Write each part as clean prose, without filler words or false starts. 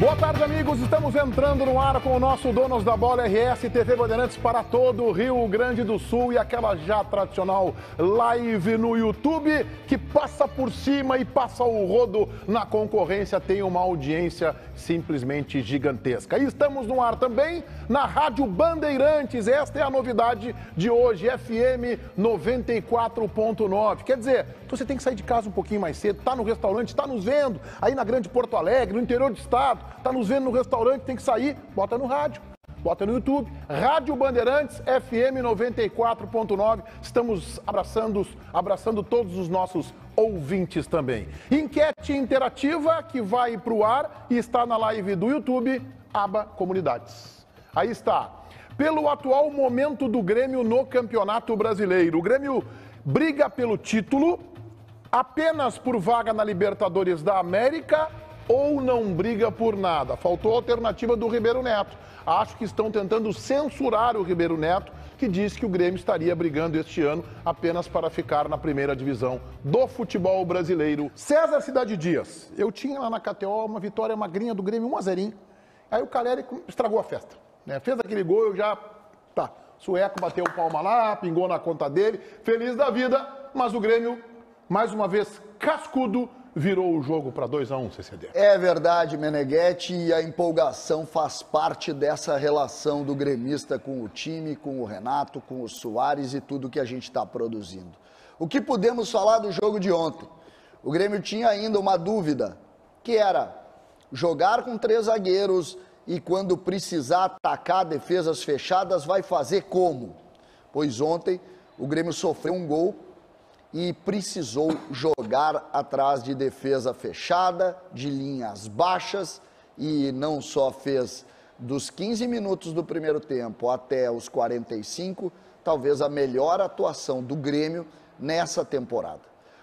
Boa tarde, amigos. Estamos entrando no ar com o nosso Donos da Bola RS TV Bandeirantes para todo o Rio Grande do Sul e aquela já tradicional live no YouTube que passa por cima e passa o rodo na concorrência, tem uma audiência simplesmente gigantesca. E estamos no ar também na Rádio Bandeirantes. Esta é a novidade de hoje, FM 94.9. Quer dizer, você tem que sair de casa um pouquinho mais cedo, tá no restaurante, tá nos vendo aí na Grande Porto Alegre, no interior do estado, tá nos vendo no restaurante, tem que sair, bota no rádio, bota no YouTube. Rádio Bandeirantes, FM 94.9. Estamos abraçando todos os nossos ouvintes também. Enquete interativa que vai para o ar e está na live do YouTube, aba Comunidades. Aí está. Pelo atual momento do Grêmio no Campeonato Brasileiro, o Grêmio briga pelo título apenas por vaga na Libertadores da América ou não briga por nada? Faltou a alternativa do Ribeiro Neto. Acho que estão tentando censurar o Ribeiro Neto, que disse que o Grêmio estaria brigando este ano apenas para ficar na primeira divisão do futebol brasileiro. César Cidade Dias, eu tinha lá na KTO uma vitória magrinha do Grêmio, 1-0. Aí o Caleri estragou a festa, né? Fez aquele gol, eu já... Tá, Sueco bateu o palma lá, pingou na conta dele, feliz da vida, mas o Grêmio, mais uma vez, cascudo, virou o jogo para 2-1, CCD. É verdade, Meneghetti, e a empolgação faz parte dessa relação do gremista com o time, com o Renato, com o Soares e tudo que a gente está produzindo. O que podemos falar do jogo de ontem? O Grêmio tinha ainda uma dúvida, que era jogar com 3 zagueiros e quando precisar atacar defesas fechadas, vai fazer como? Pois ontem o Grêmio sofreu um gol e precisou jogar atrás de defesa fechada, de linhas baixas, e não só fez dos 15 minutos do primeiro tempo até os 45, talvez a melhor atuação do Grêmio nessa temporada.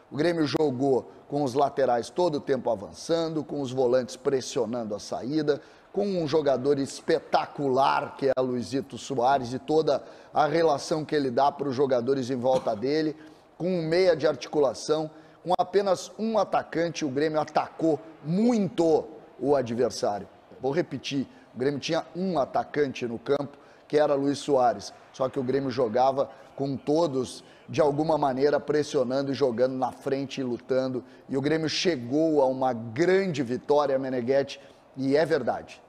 O Grêmio jogou com os laterais todo o tempo avançando, com os volantes pressionando a saída, com um jogador espetacular que é Luizito Soares e toda a relação que ele dá para os jogadores em volta dele, com um meia de articulação, com apenas um atacante, o Grêmio atacou muito o adversário. Vou repetir, o Grêmio tinha um atacante no campo, que era Luiz Soares, só que o Grêmio jogava com todos, de alguma maneira, pressionando e jogando na frente e lutando, e o Grêmio chegou a uma grande vitória, Meneghetti, e é verdade,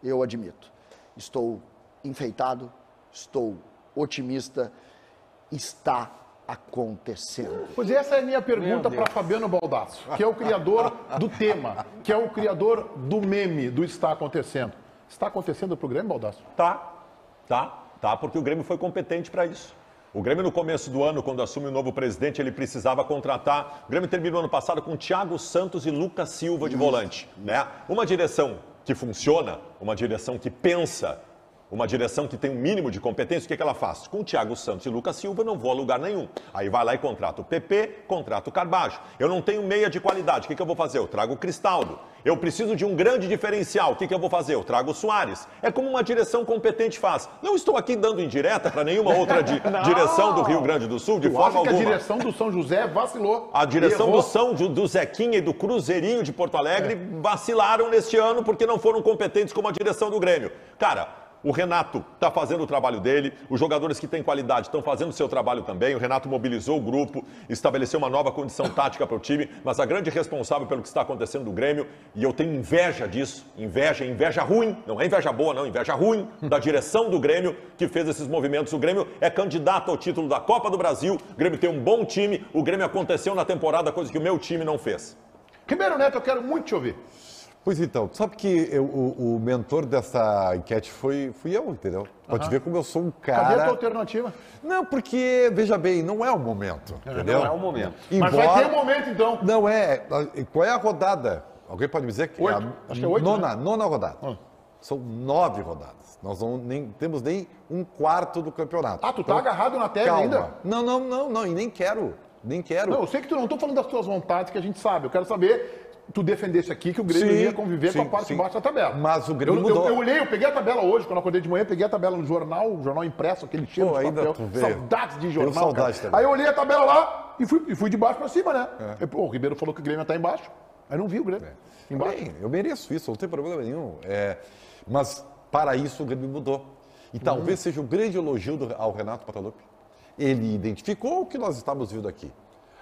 eu admito. Estou enfeitado, estou otimista, está acontecendo. Pois essa é a minha pergunta para Fabiano Baldasso, que é o criador do tema, que é o criador do meme do Está Acontecendo. Está acontecendo pro Grêmio, Baldasso? Tá, porque o Grêmio foi competente para isso. O Grêmio, no começo do ano, quando assume o novo presidente, ele precisava contratar. O Grêmio terminou ano passado com Thiago Santos e Lucas Silva de volante, né? Uma direção que funciona, uma direção que pensa, uma direção que tem um mínimo de competência, o que ela faz? Com o Thiago Santos e Lucas Silva, eu não vou a lugar nenhum. Aí vai lá e contrata o PP, contrata o Carbajo. Eu não tenho meia de qualidade, o que eu vou fazer? Eu trago o Cristaldo. Eu preciso de um grande diferencial, o que eu vou fazer? Eu trago o Soares. É como uma direção competente faz. Não estou aqui dando indireta para nenhuma outra direção do Rio Grande do Sul, de forma alguma. A direção do São José vacilou. A direção do Zequinha e do Cruzeirinho de Porto Alegre vacilaram neste ano porque não foram competentes como a direção do Grêmio. Cara, o Renato está fazendo o trabalho dele, os jogadores que têm qualidade estão fazendo o seu trabalho também, o Renato mobilizou o grupo, estabeleceu uma nova condição tática para o time, mas a grande responsável pelo que está acontecendo no Grêmio, e eu tenho inveja disso, inveja ruim, não é inveja boa não, inveja ruim da direção do Grêmio que fez esses movimentos. O Grêmio é candidato ao título da Copa do Brasil, o Grêmio tem um bom time, o Grêmio aconteceu na temporada, coisa que o meu time não fez. Ribeiro Neto, eu quero muito te ouvir. Pois então, sabe que o mentor dessa enquete fui eu, entendeu? Pode ver como eu sou um cara... Cadê a tua alternativa? Não, porque, veja bem, não é o momento, entendeu? Não é o momento. Mas vai ter um momento, então. Não é. Qual é a rodada? Alguém pode me dizer? Que 8. Acho que é 8, nona rodada. São 9 rodadas. Nós não temos nem um quarto do campeonato. Ah, tu tá agarrado na tela ainda? Não, e nem quero. Não, eu sei que tu não tô falando das tuas vontades, que a gente sabe. Eu quero saber... Tu defendesse aqui que o Grêmio ia conviver com a parte de baixo da tabela. Mas o Grêmio mudou. Eu peguei a tabela hoje, quando eu acordei de manhã, peguei a tabela no jornal impresso, aquele cheiro de papel. Saudades de jornal, saudade cara. Aí eu olhei a tabela lá e fui de baixo pra cima, né? O Ribeiro falou que o Grêmio tá embaixo. Aí não vi o Grêmio. Bem, eu mereço isso, não tem problema nenhum. Mas para isso o Grêmio mudou. E talvez seja um grande elogio ao Renato Portaluppi. Ele identificou o que nós estamos vendo aqui.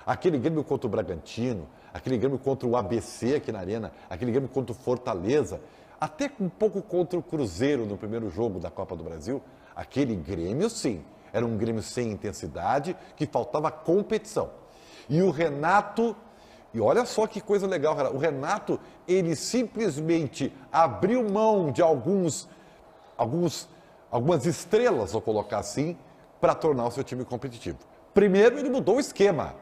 Aquele Grêmio contra o Bragantino, aquele Grêmio contra o ABC aqui na Arena, aquele Grêmio contra o Fortaleza, até um pouco contra o Cruzeiro no primeiro jogo da Copa do Brasil, aquele Grêmio, sim, era um Grêmio sem intensidade, que faltava competição. E o Renato, e olha só que coisa legal, o Renato, ele simplesmente abriu mão de algumas estrelas, vou colocar assim, para tornar o seu time competitivo. Primeiro, ele mudou o esquema.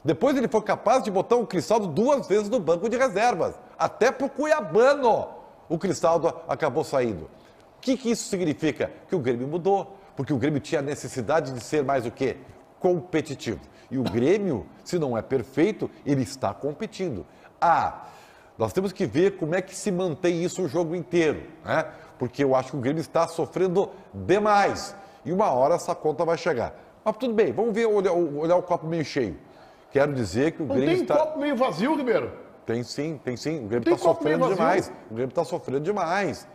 Depois ele foi capaz de botar o Cristaldo 2 vezes no banco de reservas. Até pro Cuiabano o Cristaldo acabou saindo. O que isso significa? Que o Grêmio mudou. Porque o Grêmio tinha a necessidade de ser mais o quê? Competitivo. E o Grêmio, se não é perfeito, ele está competindo. Nós temos que ver como é que se mantém isso o jogo inteiro, né? Porque eu acho que o Grêmio está sofrendo demais. E uma hora essa conta vai chegar. Mas tudo bem, vamos ver, olhar o copo meio cheio. Quero dizer que o Grêmio está... Não tem copo meio vazio, Ribeiro? Tem sim. O Grêmio está sofrendo demais. O Grêmio está sofrendo demais.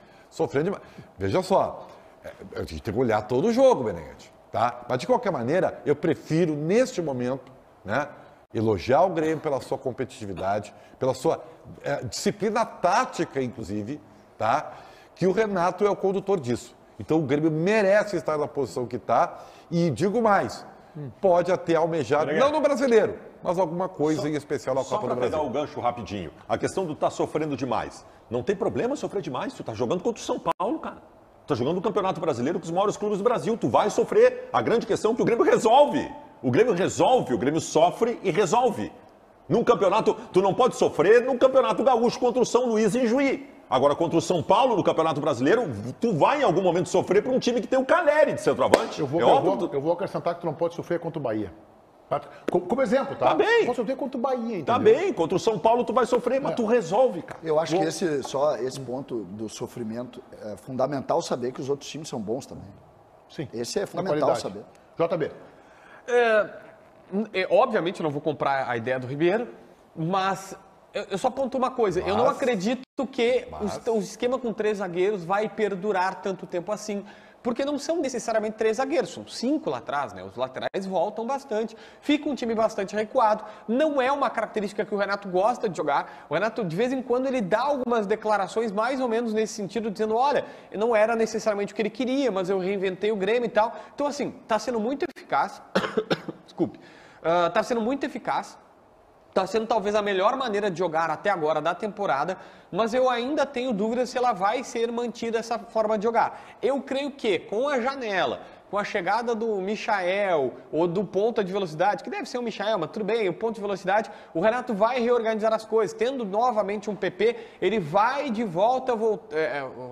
Veja só, a gente tem que olhar todo o jogo, Beneguete, tá? Mas de qualquer maneira, eu prefiro, neste momento, né, elogiar o Grêmio pela sua competitividade, pela sua disciplina tática, inclusive, tá? Que o Renato é o condutor disso. Então o Grêmio merece estar na posição que está e digo mais, pode até almejar, não no brasileiro, mas alguma coisa em especial na Copa do Brasil. Só para pegar o gancho rapidinho, a questão do tá sofrendo demais. Não tem problema sofrer demais, tu tá jogando contra o São Paulo, cara. Tu tá jogando o Campeonato Brasileiro com os maiores clubes do Brasil, tu vai sofrer. A grande questão é que o Grêmio resolve. O Grêmio resolve, o Grêmio sofre e resolve. Num campeonato, tu não pode sofrer no Campeonato Gaúcho contra o São Luís em Juí. Agora, contra o São Paulo no Campeonato Brasileiro, tu vai em algum momento sofrer para um time que tem o Caleri de centroavante. Eu vou acrescentar que tu não pode sofrer contra o Bahia. Como exemplo, tá? Tá bem. Pode sofrer contra o Bahia, entendeu? Tá bem, contra o São Paulo tu vai sofrer, mas tu resolve, cara. Eu acho que esse ponto do sofrimento é fundamental saber que os outros times são bons também. Sim. Esse é fundamental saber. JB. Obviamente eu não vou comprar a ideia do Ribeiro, mas eu só aponto uma coisa. Eu não acredito que o esquema com 3 zagueiros vai perdurar tanto tempo assim. Porque não são necessariamente 3 zagueiros, são 5 lá atrás, né? Os laterais voltam bastante, fica um time bastante recuado. Não é uma característica que o Renato gosta de jogar. O Renato, de vez em quando, ele dá algumas declarações mais ou menos nesse sentido, dizendo, olha, não era necessariamente o que ele queria, mas eu reinventei o Grêmio e tal. Então, assim, tá sendo muito eficaz. Desculpe. Tá sendo muito eficaz. Está sendo talvez a melhor maneira de jogar até agora da temporada, mas eu ainda tenho dúvidas se ela vai ser mantida essa forma de jogar. Eu creio que com a janela, com a chegada do Michael ou do ponta de velocidade, que deve ser o Michael, mas tudo bem, o ponto de velocidade, o Renato vai reorganizar as coisas. Tendo novamente um PP, ele vai de volta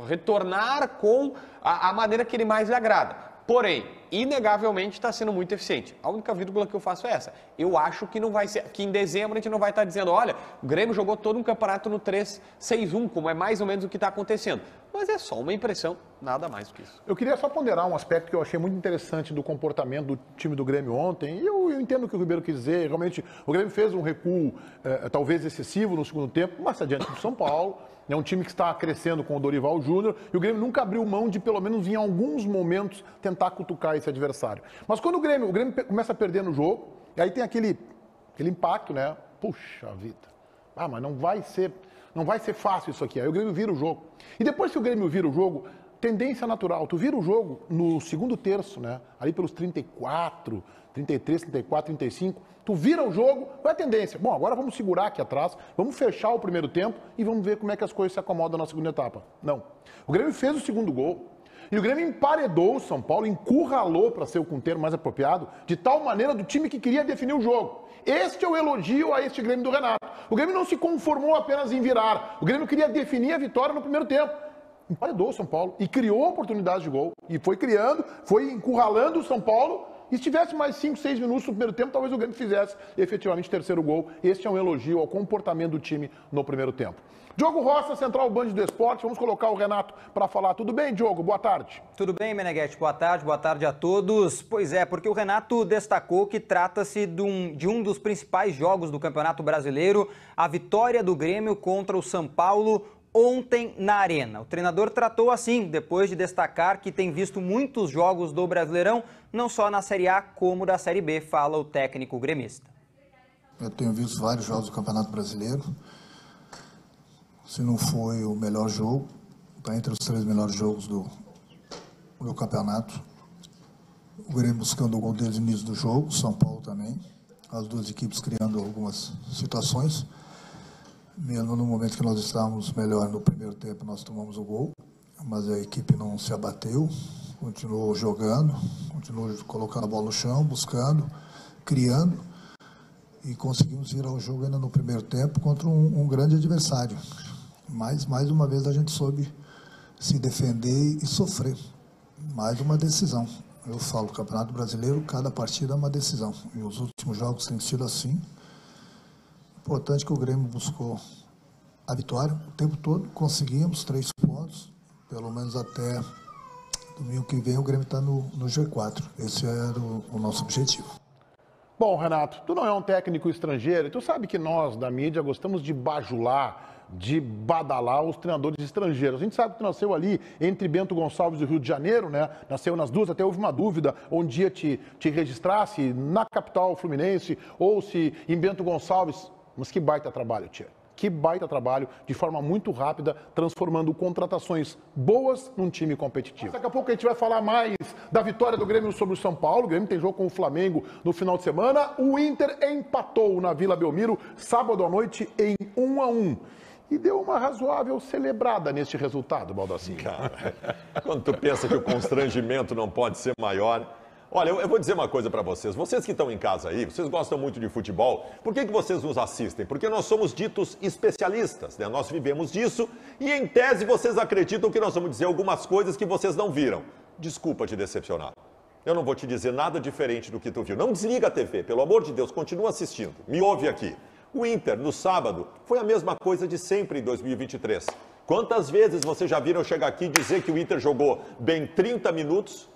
retornar com a maneira que ele mais lhe agrada. Porém, inegavelmente está sendo muito eficiente. A única vírgula que eu faço é essa. Eu acho que não vai ser, que em dezembro a gente não vai estar dizendo, olha, o Grêmio jogou todo um campeonato no 3-6-1, como é mais ou menos o que está acontecendo. Mas é só uma impressão, nada mais do que isso. Eu queria só ponderar um aspecto que eu achei muito interessante do comportamento do time do Grêmio ontem. E eu entendo o que o Ribeiro quis dizer. Realmente, o Grêmio fez um recuo talvez excessivo no segundo tempo, mas adiante do São Paulo. É um time que está crescendo com o Dorival Júnior e o Grêmio nunca abriu mão de, pelo menos em alguns momentos, tentar cutucar esse adversário. Mas quando o Grêmio começa a perder no jogo, e aí tem aquele impacto, né? Puxa vida. Mas não vai ser fácil isso aqui. Aí o Grêmio vira o jogo. E depois que o Grêmio vira o jogo, tendência natural, tu vira o jogo no segundo terço, né? Ali pelos 34, 33, 34, 35, tu vira o jogo, qual é a tendência? Bom, agora vamos segurar aqui atrás, vamos fechar o primeiro tempo e vamos ver como é que as coisas se acomodam na segunda etapa. Não. O Grêmio fez o segundo gol e o Grêmio emparedou o São Paulo, encurralou, para ser o termo mais apropriado, de tal maneira do time que queria definir o jogo. Este é o elogio a este Grêmio do Renato. O Grêmio não se conformou apenas em virar, o Grêmio queria definir a vitória no primeiro tempo. Emparedou o São Paulo e criou oportunidades de gol. E foi criando, foi encurralando o São Paulo E se tivesse mais 5, 6 minutos no primeiro tempo, talvez o Grêmio fizesse efetivamente o terceiro gol. Este é um elogio ao comportamento do time no primeiro tempo. Diogo Roça, Central Band do Esporte. Vamos colocar o Renato para falar. Tudo bem, Diogo? Boa tarde. Tudo bem, Meneghetti? Boa tarde a todos. Pois é, porque o Renato destacou que trata-se de um dos principais jogos do Campeonato Brasileiro, a vitória do Grêmio contra o São Paulo ontem na Arena. O treinador tratou assim, depois de destacar que tem visto muitos jogos do Brasileirão, não só na Série A como da Série B, fala o técnico gremista. Eu tenho visto vários jogos do Campeonato Brasileiro. Se não foi o melhor jogo, está entre os 3 melhores jogos do campeonato. O Grêmio buscando o gol desde o início do jogo, São Paulo também. As duas equipes criando algumas situações. Mesmo no momento que nós estávamos melhor no primeiro tempo, nós tomamos o gol. Mas a equipe não se abateu, continuou jogando, continuou colocando a bola no chão, buscando, criando. E conseguimos virar o jogo ainda no primeiro tempo contra um grande adversário. Mas, mais uma vez, a gente soube se defender e sofrer. Mais uma decisão. Eu falo, Campeonato Brasileiro, cada partida é uma decisão. E os últimos jogos têm sido assim. Importante que o Grêmio buscou a vitória o tempo todo. Conseguimos 3 pontos. Pelo menos até domingo que vem o Grêmio está no G4. Esse era o nosso objetivo. Bom, Renato, tu não é um técnico estrangeiro, tu sabe que nós, da mídia, gostamos de bajular, de badalar os treinadores estrangeiros. A gente sabe que tu nasceu ali entre Bento Gonçalves e o Rio de Janeiro, né? Nasceu nas duas, até houve uma dúvida onde ia te registrasse na capital fluminense ou se em Bento Gonçalves. Mas que baita trabalho, tia. Que baita trabalho, de forma muito rápida, transformando contratações boas num time competitivo. Daqui a pouco a gente vai falar mais da vitória do Grêmio sobre o São Paulo. O Grêmio tem jogo com o Flamengo no final de semana. O Inter empatou na Vila Belmiro, sábado à noite, em 1-1. E deu uma razoável celebrada neste resultado, Baldassi. Cara, quando tu pensa que o constrangimento não pode ser maior... Olha, eu vou dizer uma coisa para vocês. Vocês que estão em casa aí, vocês gostam muito de futebol, por que vocês nos assistem? Porque nós somos ditos especialistas, né? Nós vivemos disso e, em tese, vocês acreditam que nós vamos dizer algumas coisas que vocês não viram. Desculpa te decepcionar. Eu não vou te dizer nada diferente do que tu viu. Não desliga a TV, pelo amor de Deus, continua assistindo. Me ouve aqui. O Inter, no sábado, foi a mesma coisa de sempre em 2023. Quantas vezes vocês já viram chegar aqui e dizer que o Inter jogou bem 30 minutos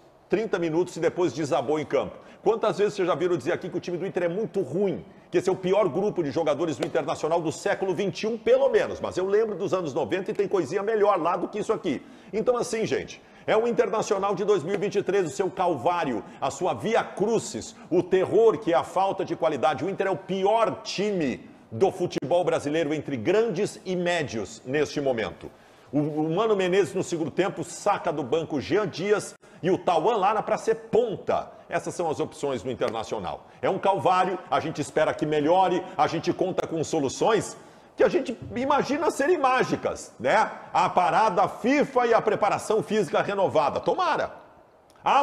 e depois desabou em campo? Quantas vezes vocês já viram dizer aqui que o time do Inter é muito ruim, que esse é o pior grupo de jogadores do Internacional do século XXI, pelo menos, mas eu lembro dos anos 90 e tem coisinha melhor lá do que isso aqui. Então assim, gente, é o Internacional de 2023, o seu calvário, a sua via crucis, o terror que é a falta de qualidade. O Inter é o pior time do futebol brasileiro entre grandes e médios neste momento. O Mano Menezes no segundo tempo saca do banco o Jean Dias e o Tauan Lara para ser ponta. Essas são as opções do Internacional. É um calvário, a gente espera que melhore, a gente conta com soluções que a gente imagina serem mágicas, né? A parada FIFA e a preparação física renovada. Tomara!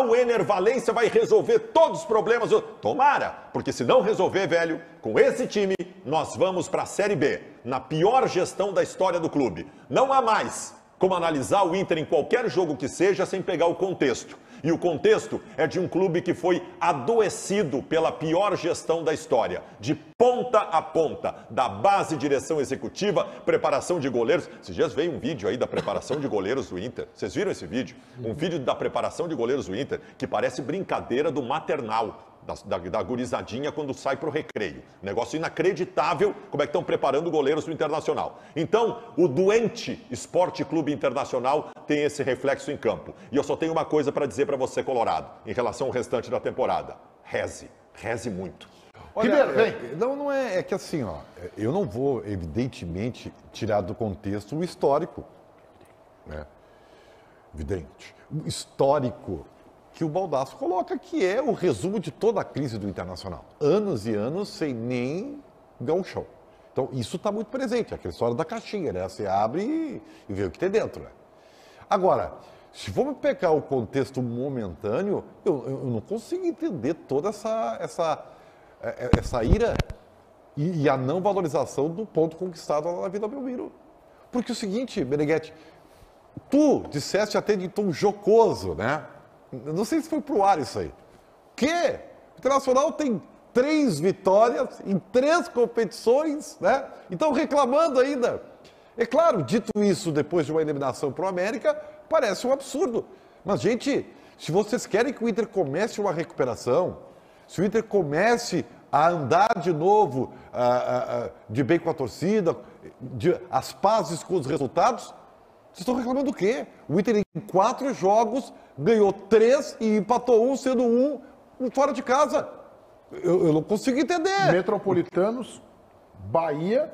O Ener Valencia vai resolver todos os problemas. Tomara! Porque se não resolver, velho, com esse time, nós vamos para a Série B, na pior gestão da história do clube. Não há mais como analisar o Inter em qualquer jogo que seja sem pegar o contexto. E o contexto é de um clube que foi adoecido pela pior gestão da história. De ponta a ponta, da base, direção executiva, preparação de goleiros. Esses dias veio um vídeo aí da preparação de goleiros do Inter. Vocês viram esse vídeo? Um vídeo da preparação de goleiros do Inter que parece brincadeira do maternal. Da gurizadinha quando sai para o recreio. Negócio inacreditável como é que estão preparando goleiros do Internacional. Então, o doente Esporte Clube Internacional tem esse reflexo em campo. E eu só tenho uma coisa para dizer para você, Colorado, em relação ao restante da temporada. Reze muito. Olha, não é que assim, ó, eu não vou, evidentemente, tirar do contexto o histórico, né? Evidente. O histórico que o Baldasso coloca, que é o resumo de toda a crise do Internacional. Anos e anos sem nem gauchão. Então, isso está muito presente, aquela história da caixinha, né? Você abre e vê o que tem dentro, né? Agora, se formos pegar o contexto momentâneo, eu não consigo entender toda essa ira e a não valorização do ponto conquistado lá na Vila Belmiro. Porque é o seguinte, Meneghetti, tu disseste até de tom jocoso, né? Não sei se foi pro ar isso aí. quê? O Internacional tem 3 vitórias em 3 competições, né? Então reclamando ainda. É claro, dito isso, depois de uma eliminação para o América, parece um absurdo. Mas, gente, se vocês querem que o Inter comece uma recuperação, se o Inter comece a andar de novo de bem com a torcida, as pazes com os resultados, vocês estão reclamando do quê? O Inter em 4 jogos ganhou 3 e empatou 1, sendo 1 fora de casa. Eu não consigo entender. Metropolitanos, Bahia,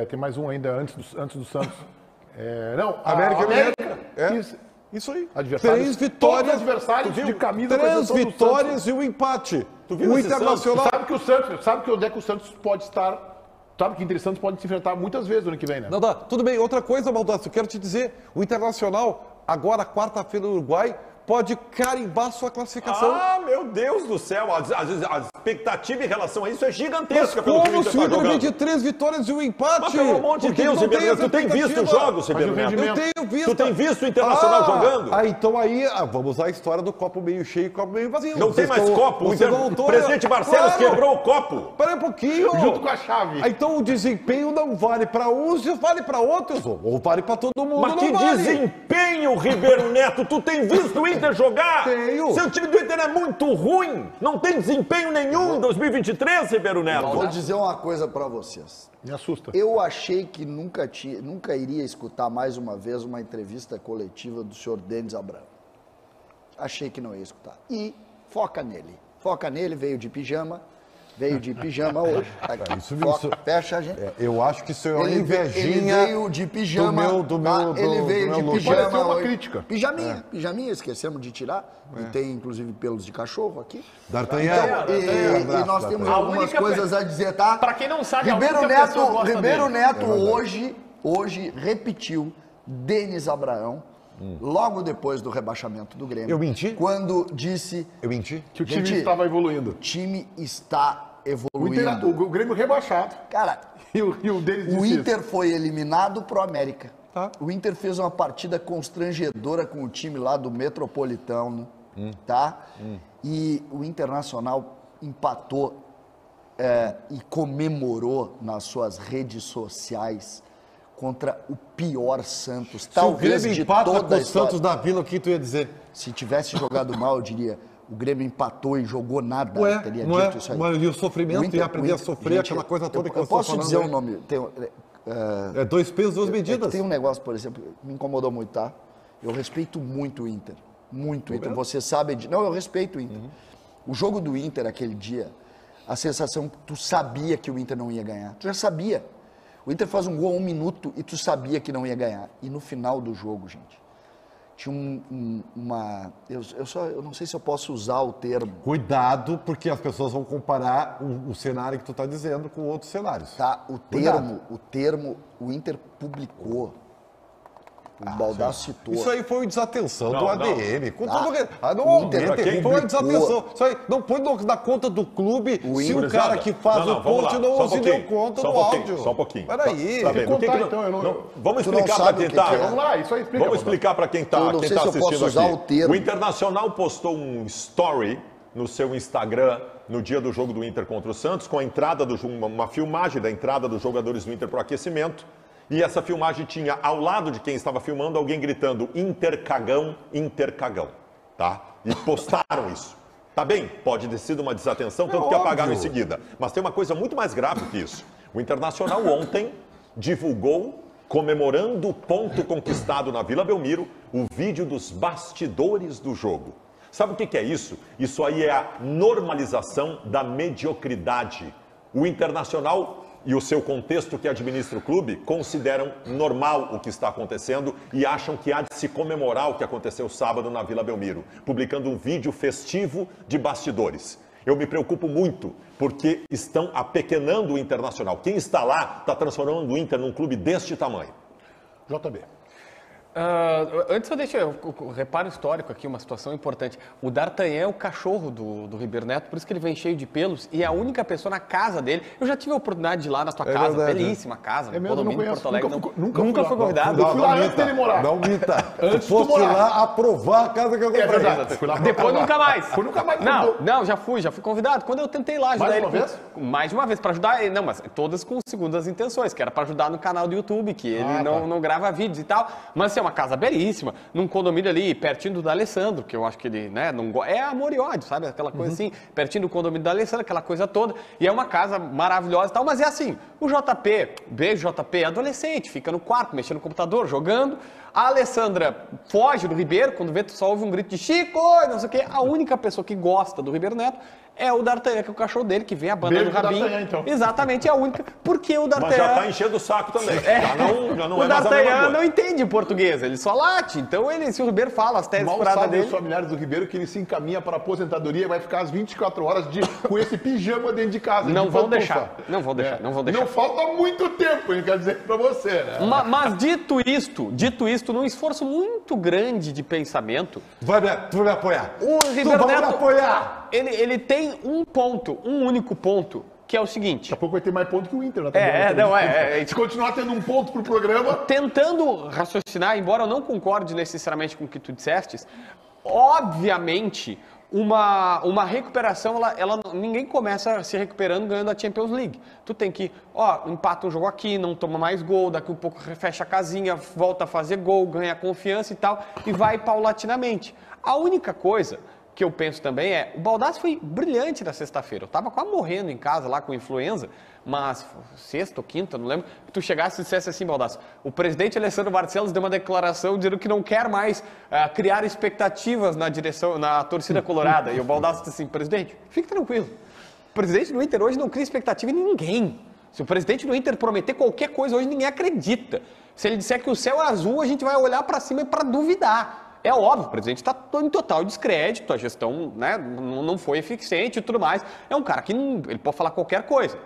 tem mais um ainda antes do Santos. América. Isso aí. Adversários, 3 vitórias. Todos adversários de camisa. 3 vitórias e um empate. O Internacional. Sabe que onde é que o Santos pode estar? Sabe que Inter e Santos podem se enfrentar muitas vezes no ano que vem, né? Não, tudo bem. Outra coisa, Baldasso, eu quero te dizer. O Internacional, agora, quarta-feira no Uruguai, pode carimbar sua classificação. Ah, meu Deus do céu. A expectativa em relação a isso é gigantesca. Mas como se o Inter vem de 3 vitórias e um empate? Mas pelo amor de Deus, Ribeiro, tu tem visto os jogos, Ribeiro Neto? Eu tenho visto. Tu tem visto o Internacional jogando? Então vamos usar a história do copo meio cheio e copo meio vazio. Não tem mais copo. O presidente Barcelos quebrou o copo. Espera um pouquinho. Junto com a chave. Então o desempenho não vale para uns e vale para outros. Ou vale para todo mundo. Mas que desempenho, Ribeiro Neto? Tu tem visto o Inter jogar? Tenho. Seu time do Inter é muito ruim. Não tem desempenho nenhum em 2023, Ribeiro Neto. Vou dizer uma coisa para vocês. Me assusta. Eu achei que nunca iria escutar mais uma vez uma entrevista coletiva do senhor Denis Abrão. Achei que não ia escutar. E foca nele. Foca nele, veio de pijama hoje. Aqui, fecha, gente. Eu acho que isso é uma invejinha. Ele veio de pijama. Ele veio de pijama. Uma crítica. Pijaminha, esquecemos de tirar. E tem, inclusive, pelos de cachorro aqui. D'Artagnan. E nós temos algumas coisas a dizer, tá? Pra quem não sabe, Ribeiro Neto hoje repetiu Denis Abraão, logo depois do rebaixamento do Grêmio. Eu menti? Quando disse... Eu menti? Que o time estava evoluindo. O time está evoluindo. O Grêmio rebaixado. Cara, E o Denis disse o Inter isso. foi eliminado pro América. Tá. O Inter fez uma partida constrangedora com o time lá do Metropolitano, tá? E o Internacional empatou e comemorou nas suas redes sociais contra o pior Santos. Talvez Se o Grêmio de empata toda com a o história. Santos da Vila, o que tu ia dizer? Se tivesse jogado mal, eu diria, o Grêmio empatou e jogou nada. Ué, teria não dito é? isso aí. Mas e o sofrimento, e aprender a sofrer, gente, aquela coisa toda que eu eu estou posso falando dizer aí. um nome. É 2 pesos, 2 medidas. Tem um negócio, por exemplo, me incomodou muito, tá? Eu respeito muito o Inter. Muito o Inter. Você sabe de... Não, eu respeito o Inter. O jogo do Inter, aquele dia, a sensação, tu sabia que o Inter não ia ganhar. Tu já sabia. O Inter faz um gol a 1 minuto e tu sabia que não ia ganhar. E no final do jogo, gente, tinha uma... Eu não sei se eu posso usar o termo. Cuidado, porque as pessoas vão comparar o cenário que tu está dizendo com outros cenários. Tá, o termo, o Inter publicou. O Baldasso citou. Isso aí foi uma desatenção do Não, ADM. Com Tá. todo... não O Inter aumente, foi uma desatenção. Isso aí, não põe na conta do clube se o cara que faz o post não se deu conta do áudio. Só um pouquinho. Peraí. Tá vendo? contar, então, eu não- Vamos Tu não explicar para sabe quem o que está. que é. Vamos lá, isso aí explica. Vamos explicar para quem está Eu não sei se eu assistindo posso usar aqui. o termo. O Internacional postou um story no seu Instagram no dia do jogo do Inter contra o Santos, com a entrada do jogo, uma filmagem da entrada dos jogadores do Inter para o aquecimento. E essa filmagem tinha, ao lado de quem estava filmando, alguém gritando Intercagão, Intercagão, tá? E postaram isso. Tá bem, pode ter sido uma desatenção, tanto que apagaram em seguida. Mas tem uma coisa muito mais grave que isso. O Internacional ontem divulgou, comemorando o ponto conquistado na Vila Belmiro, o vídeo dos bastidores do jogo. Sabe o que é isso? Isso aí é a normalização da mediocridade. O Internacional e o seu contexto que administra o clube consideram normal o que está acontecendo e acham que há de se comemorar o que aconteceu sábado na Vila Belmiro, publicando um vídeo festivo de bastidores. Eu me preocupo muito porque estão apequenando o Internacional. Quem está lá está transformando o Inter num clube deste tamanho. JB. Antes eu reparo histórico aqui, uma situação importante. O D'Artagnan é o cachorro do Ribeiro Neto, por isso que ele vem cheio de pelos e é a única pessoa na casa dele. Eu já tive a oportunidade de ir lá na tua casa, verdade, belíssima casa, É no mesmo, condomínio de não Porto Alegre. nunca Fui convidado. Eu fui lá antes dele morar. Não mita. Antes Tu fosse de morar. lá aprovar a casa que eu comprei. É verdade. Fui lá pra Depois provar. nunca mais. Fui nunca mais. Não, já fui convidado. Quando eu tentei lá ajudar Mais ele. uma vez? Mais de uma vez, pra ajudar ele. Não, mas todas com segundas intenções, que era pra ajudar no canal do YouTube, que ele não grava vídeos e tal. Mas assim, é uma casa belíssima, num condomínio ali, pertinho do D'Alessandro, que eu acho que ele, né, é amor e ódio, sabe? Aquela coisa assim, pertinho do condomínio do D'Alessandro, aquela coisa toda. E é uma casa maravilhosa e tal, mas é assim, o JP, beijo JP, é adolescente, fica no quarto, mexendo no computador, jogando. A Alessandra foge do Ribeiro, quando vê, tu só ouve um grito de Chico, não sei o quê. A única pessoa que gosta do Ribeiro Neto é o D'Artagnan, que é o cachorro dele, que vem a banda Beijo do Rabinho. D'Artagnan, então. Exatamente, é a única. Porque o D'Artagnan... Mas já tá enchendo o saco também. Já não o é mais a mesma D'Artagnan coisa. não entende português, ele só late. Então, se o Ribeiro fala as teses Mal furadas sabem os dele... familiares do Ribeiro que ele se encaminha para a aposentadoria e vai ficar as 24 horas com esse pijama dentro de casa. Não de vão pantufa. deixar, não vão deixar, não vão deixar. Não falta muito tempo, ele quer dizer para você, né? Mas dito isto, num esforço muito grande de pensamento, Tu vai me apoiar. o Tu Ribeiro vai me Neto, apoiar. ele tem um único ponto, que é o seguinte. Daqui a pouco vai ter mais ponto que o Inter na tabela. Se continuar tendo um ponto pro programa... Tentando raciocinar, embora eu não concorde necessariamente com o que tu disseste, obviamente, uma recuperação, ninguém começa se recuperando ganhando a Champions League. Tu tem que, empata um jogo aqui, não toma mais gol, daqui um pouco fecha a casinha, volta a fazer gol, ganha confiança e tal, e vai paulatinamente. A única coisa que eu penso também o Baldassi foi brilhante na sexta-feira. Eu tava quase morrendo em casa lá com influenza, mas sexta ou quinta, não lembro, que tu chegasse e dissesse assim, Baldassi, o presidente Alessandro Barcelos deu uma declaração dizendo que não quer mais criar expectativas na torcida colorada. E o Baldassi disse assim, presidente, fique tranquilo. O presidente do Inter hoje não cria expectativa em ninguém. Se o presidente do Inter prometer qualquer coisa hoje, ninguém acredita. Se ele disser que o céu é azul, a gente vai olhar para cima para duvidar. É óbvio, o presidente está em total descrédito, a gestão, né, não foi eficiente e tudo mais. É um cara que ele pode falar qualquer coisa.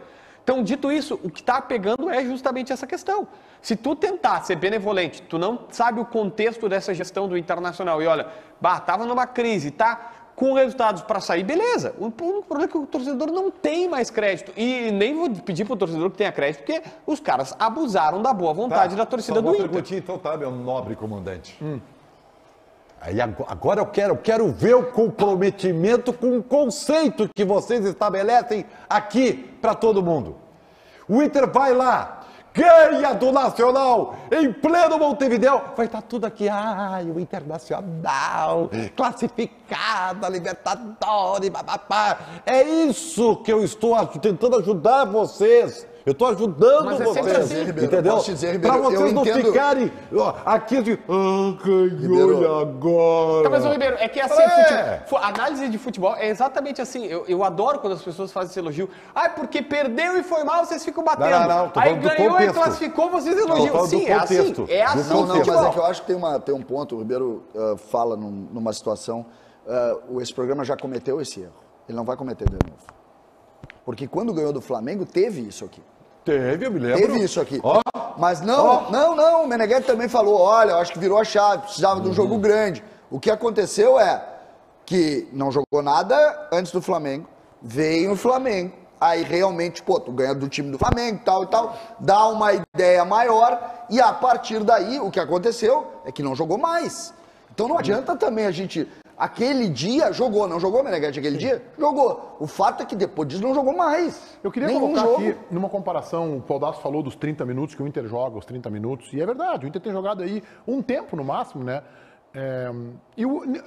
Então, dito isso, o que está pegando é justamente essa questão. Se tu tentar ser benevolente, tu não sabe o contexto dessa gestão do Internacional e olha, estava numa crise, tá com resultados para sair, beleza. O problema é que o torcedor não tem mais crédito. E nem vou pedir para o torcedor que tenha crédito, porque os caras abusaram da boa vontade da torcida do Inter. Então tá, meu nobre comandante. Aí agora eu quero ver o comprometimento com o conceito que vocês estabelecem aqui para todo mundo. O Inter vai lá, ganha do Nacional em pleno Montevidéu, vai estar tudo aqui, o Internacional, classificada, Libertadores, bababá. É isso que eu estou tentando ajudar vocês. Eu estou ajudando Mas é sempre vocês, assim, Ribeiro, entendeu? posso te dizer, Ribeiro, Para vocês eu não entendo- ficarem aqui de, ganhou Ribeiro. agora. Tá, mas, Ribeiro, é que assim, É. análise de futebol é exatamente assim. Eu adoro quando as pessoas fazem esse elogio. Porque perdeu e foi mal, vocês ficam batendo. Não, tô Aí falando do ganhou e contexto. classificou, vocês Tô elogiam. falando do Sim, é assim. contexto. É assim Não, o mas futebol. é que eu acho que tem um ponto, o Ribeiro fala numa situação, esse programa já cometeu esse erro, ele não vai cometer de novo. Porque quando ganhou do Flamengo, teve isso aqui. Teve, eu me lembro. Teve isso aqui. Mas não, o Meneghetti também falou, olha, eu acho que virou a chave, precisava de um jogo grande. O que aconteceu é que não jogou nada antes do Flamengo, veio o Flamengo, aí realmente, tu ganha do time do Flamengo e tal, dá uma ideia maior, e a partir daí, o que aconteceu é que não jogou mais. Então não adianta também a gente... Aquele dia jogou, não jogou, Meneghetti, aquele dia? Jogou. O fato é que depois disso não jogou mais. Eu queria Nenhum colocar jogo. aqui, numa comparação, o Baldassi falou dos 30 minutos, que o Inter joga, os 30 minutos, e é verdade, o Inter tem jogado aí um tempo no máximo, né?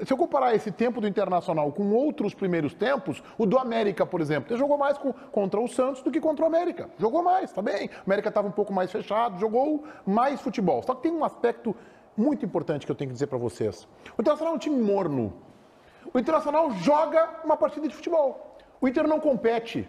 Se eu comparar esse tempo do Internacional com outros primeiros tempos, o do América, por exemplo, ele jogou mais contra o Santos do que contra o América. Jogou mais, tá bem. O América estava um pouco mais fechado, jogou mais futebol. Só que tem um aspecto muito importante que eu tenho que dizer para vocês. O Internacional é um time morno. O Internacional joga uma partida de futebol. O Inter não compete.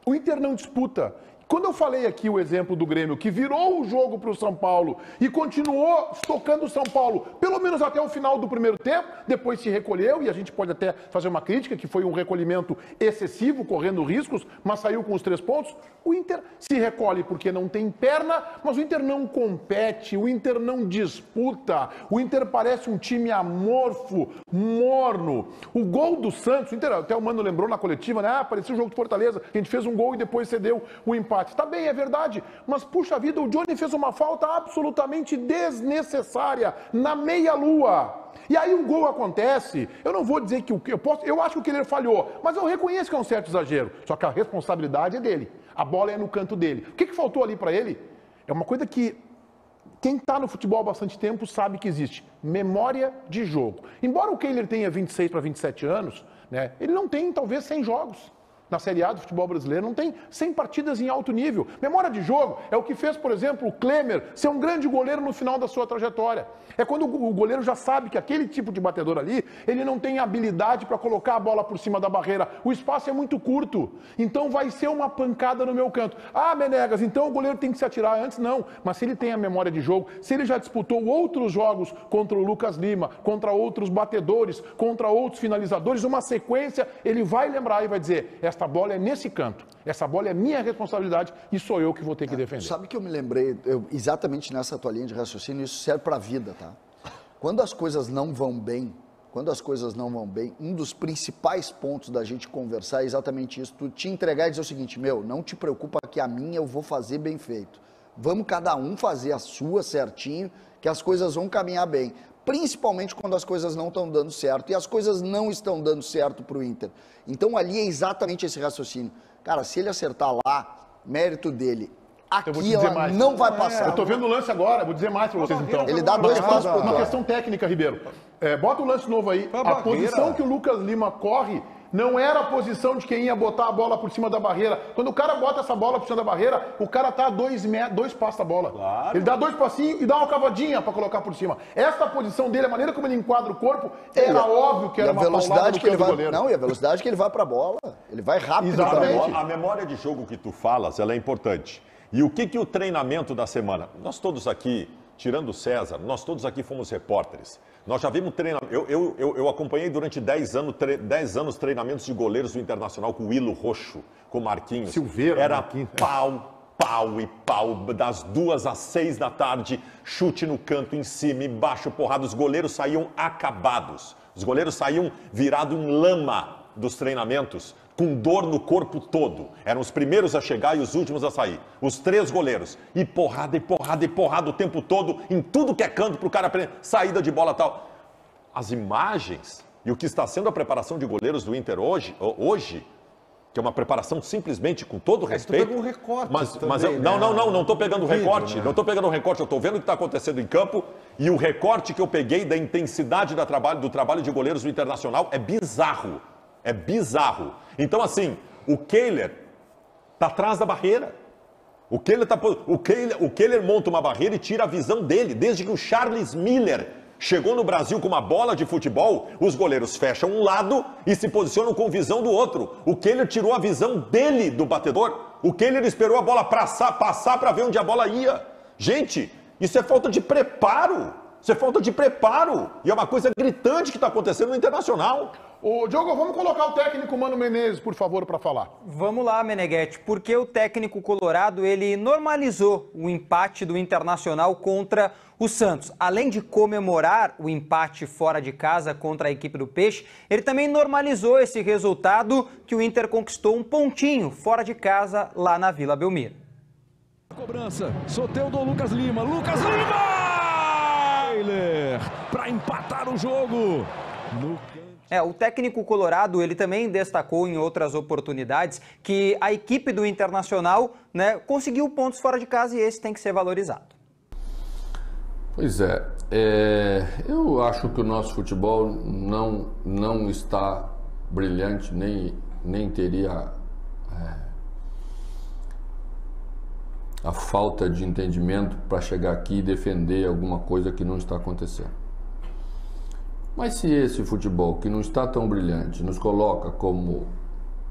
O Inter não disputa. Quando eu falei aqui o exemplo do Grêmio, que virou o jogo para o São Paulo e continuou estocando o São Paulo, pelo menos até o final do primeiro tempo, depois se recolheu, e a gente pode até fazer uma crítica, que foi um recolhimento excessivo, correndo riscos, mas saiu com os 3 pontos. O Inter se recolhe porque não tem perna, mas o Inter não compete, o Inter não disputa, o Inter parece um time amorfo, morno. O gol do Santos, o Inter, até o Mano lembrou na coletiva, né? Parecia o jogo de Fortaleza, a gente fez um gol e depois cedeu o empate. Tá bem, é verdade, mas puxa vida, o Johnny fez uma falta absolutamente desnecessária, na meia-lua. E aí um gol acontece, eu não vou dizer que eu acho que o Keller falhou, mas eu reconheço que é um certo exagero, só que a responsabilidade é dele, a bola é no canto dele. O que faltou ali para ele? É uma coisa que quem está no futebol há bastante tempo sabe que existe, memória de jogo. Embora o Keller tenha 26 para 27 anos, né, ele não tem talvez 100 jogos. Na Série A do futebol brasileiro, não tem 100 partidas em alto nível. Memória de jogo é o que fez, por exemplo, o Klemer ser um grande goleiro no final da sua trajetória. É quando o goleiro já sabe que aquele tipo de batedor ali, ele não tem habilidade para colocar a bola por cima da barreira. O espaço é muito curto, então vai ser uma pancada no meu canto. Ah, Menegas, então o goleiro tem que se atirar antes? Não, mas se ele tem a memória de jogo, se ele já disputou outros jogos contra o Lucas Lima, contra outros batedores, contra outros finalizadores, uma sequência, ele vai lembrar e vai dizer, esta bola é nesse canto, essa bola é minha responsabilidade e sou eu que vou ter que defender. Sabe que eu me lembrei, exatamente nessa tua linha de raciocínio, isso serve para a vida, tá? Quando as coisas não vão bem, um dos principais pontos da gente conversar é exatamente isso, tu te entregar e dizer o seguinte, não te preocupa que a minha eu vou fazer bem feito. Vamos cada um fazer a sua certinho, que as coisas vão caminhar bem. Principalmente quando as coisas não estão dando certo. E as coisas não estão dando certo para o Inter. Então ali é exatamente esse raciocínio. Cara, se ele acertar lá, mérito dele. Aqui ela não vai passar. Eu tô vendo o lance agora, vou dizer mais para vocês então. Ele dá 2 passos para uma questão técnica, Ribeiro. Bota o lance novo aí. A posição que o Lucas Lima corre não era a posição de quem ia botar a bola por cima da barreira. Quando o cara bota essa bola por cima da barreira, o cara tá a 2 passos da bola. Claro. Ele dá 2 passinhos e dá uma cavadinha para colocar por cima. Essa posição dele, a maneira como ele enquadra o corpo, era óbvio que era uma velocidade que ele vai. Não, e a velocidade que ele vai para a bola. Ele vai rápido para a bola. A memória de jogo que tu falas, ela é importante. E o que o treinamento da semana? Nós todos aqui, tirando o César, nós todos aqui fomos repórteres. Nós já vimos treinamento. Eu acompanhei durante 10 anos treinamentos de goleiros do Internacional com o Willo Roxo, com o Marquinhos. Silveira, era Marquinhos. pau, das 2 às 6 da tarde, chute no canto, em cima, embaixo, porrada. Os goleiros saíam acabados. Os goleiros saíam virados em lama dos treinamentos, com dor no corpo todo. Eram os primeiros a chegar e os últimos a sair. Os 3 goleiros. E porrada o tempo todo, em tudo que é canto para o cara aprender. Saída de bola e tal. As imagens e o que está sendo a preparação de goleiros do Inter hoje, que é uma preparação simplesmente com todo respeito. Tu pega um recorte mas também, não estou pegando vídeo, recorte. né? Não estou pegando recorte, eu estou vendo o que está acontecendo em campo e o recorte que eu peguei da intensidade do trabalho de goleiros do Internacional é bizarro. É bizarro. Então, assim, o Keller está atrás da barreira. O Keller monta uma barreira e tira a visão dele. Desde que o Charles Miller chegou no Brasil com uma bola de futebol, os goleiros fecham um lado e se posicionam com visão do outro. O Keller tirou a visão dele do batedor. O Keller esperou a bola passar para ver onde a bola ia. Gente, isso é falta de preparo. Isso é falta de preparo. E é uma coisa gritante que está acontecendo no Internacional. Ô, Diogo, vamos colocar o técnico Mano Menezes, por favor, para falar. Vamos lá, Meneghetti, porque o técnico colorado, ele normalizou o empate do Internacional contra o Santos. Além de comemorar o empate fora de casa contra a equipe do Peixe, ele também normalizou esse resultado que o Inter conquistou um pontinho fora de casa lá na Vila Belmiro. Cobrança, Soteldo, Lucas Lima, para empatar o jogo. O técnico colorado, ele também destacou em outras oportunidades que a equipe do Internacional, né, conseguiu pontos fora de casa e esse tem que ser valorizado. Pois eu acho que o nosso futebol não está brilhante, nem teria a falta de entendimento para chegar aqui e defender alguma coisa que não está acontecendo. Mas se esse futebol, que não está tão brilhante, nos coloca como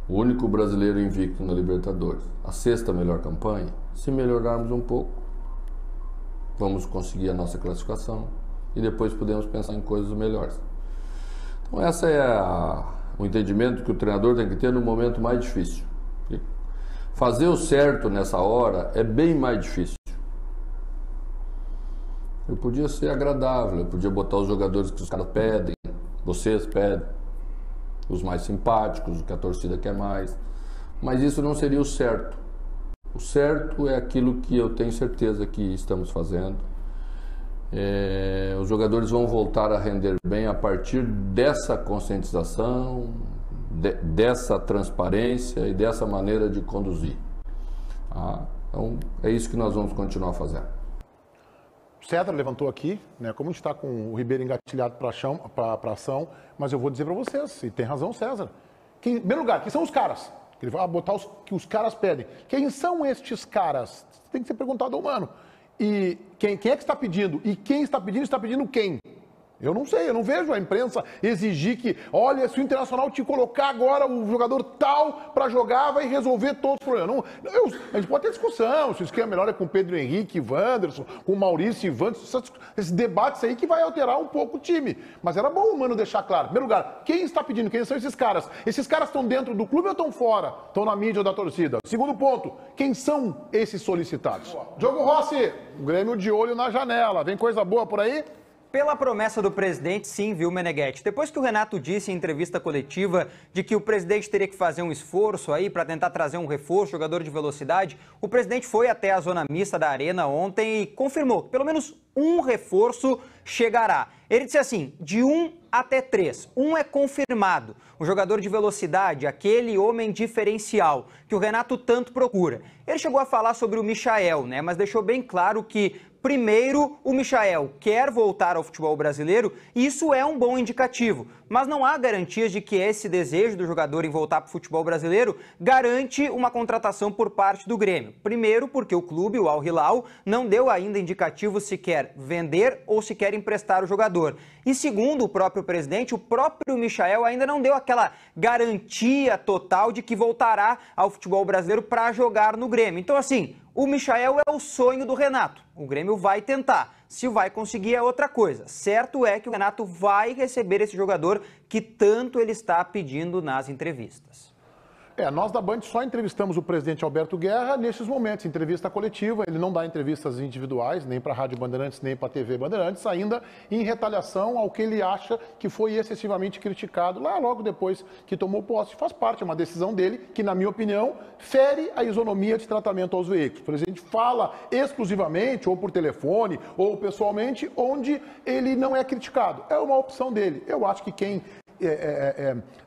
o único brasileiro invicto na Libertadores, a 6ª melhor campanha. Se melhorarmos um pouco, vamos conseguir a nossa classificação e depois podemos pensar em coisas melhores. Então esse é o entendimento que o treinador tem que ter no momento mais difícil. Fazer o certo nessa hora é bem mais difícil. Eu podia ser agradável, eu podia botar os jogadores que os caras pedem, vocês pedem, os mais simpáticos, o que a torcida quer mais, mas isso não seria o certo. O certo é aquilo que eu tenho certeza que estamos fazendo. Os jogadores vão voltar a render bem a partir dessa conscientização, dessa transparência e dessa maneira de conduzir. Então é isso que nós vamos continuar fazendo. César levantou aqui, né? Como a gente está com o Ribeiro engatilhado para ação, mas eu vou dizer para vocês, e tem razão César. Em primeiro lugar, quem são os caras? Ele vai botar os que os caras pedem. Quem são estes caras? Tem que ser perguntado ao humano. E quem é que está pedindo? E quem está pedindo quem? Eu não sei, eu não vejo a imprensa exigir que, olha, se o Internacional te colocar agora o jogador tal para jogar, vai resolver todos os problemas. A gente pode ter discussão, se o esquema melhor é com Pedro Henrique e Wanderson, com Maurício e Wanderson, esses debates aí que vai alterar um pouco o time. Mas era bom o Mano deixar claro. Em primeiro lugar, quem está pedindo? Quem são esses caras? Esses caras estão dentro do clube ou estão fora? Estão na mídia ou da torcida? Segundo ponto, quem são esses solicitados? Diogo Rossi, o Grêmio de olho na janela. Vem coisa boa por aí? Pela promessa do presidente, sim, viu, Meneghetti? Depois que o Renato disse em entrevista coletiva de que o presidente teria que fazer um esforço aí para tentar trazer um reforço, jogador de velocidade, o presidente foi até a zona mista da Arena ontem e confirmou que pelo menos um reforço chegará. Ele disse assim, de 1 até 3. Um é confirmado, o jogador de velocidade, aquele homem diferencial que o Renato tanto procura. Ele chegou a falar sobre o Michael, né? Mas deixou bem claro que primeiro, o Michael quer voltar ao futebol brasileiro e isso é um bom indicativo. Mas não há garantias de que esse desejo do jogador em voltar para o futebol brasileiro garante uma contratação por parte do Grêmio. Primeiro, porque o clube, o Al Hilal, não deu ainda indicativo se quer vender ou se quer emprestar o jogador. E segundo o próprio presidente, o próprio Michael ainda não deu aquela garantia total de que voltará ao futebol brasileiro para jogar no Grêmio. Então, assim, o Michael é o sonho do Renato. O Grêmio vai tentar. Se vai conseguir é outra coisa. Certo é que o Renato vai receber esse jogador que tanto ele está pedindo nas entrevistas. Nós da Band só entrevistamos o presidente Alberto Guerra nesses momentos, entrevista coletiva. Ele não dá entrevistas individuais, nem para a Rádio Bandeirantes, nem para a TV Bandeirantes, ainda em retaliação ao que ele acha que foi excessivamente criticado lá logo depois que tomou posse. Faz parte, é uma decisão dele que, na minha opinião, fere a isonomia de tratamento aos veículos. O presidente fala exclusivamente, ou por telefone, ou pessoalmente, onde ele não é criticado. É uma opção dele. Eu acho que quem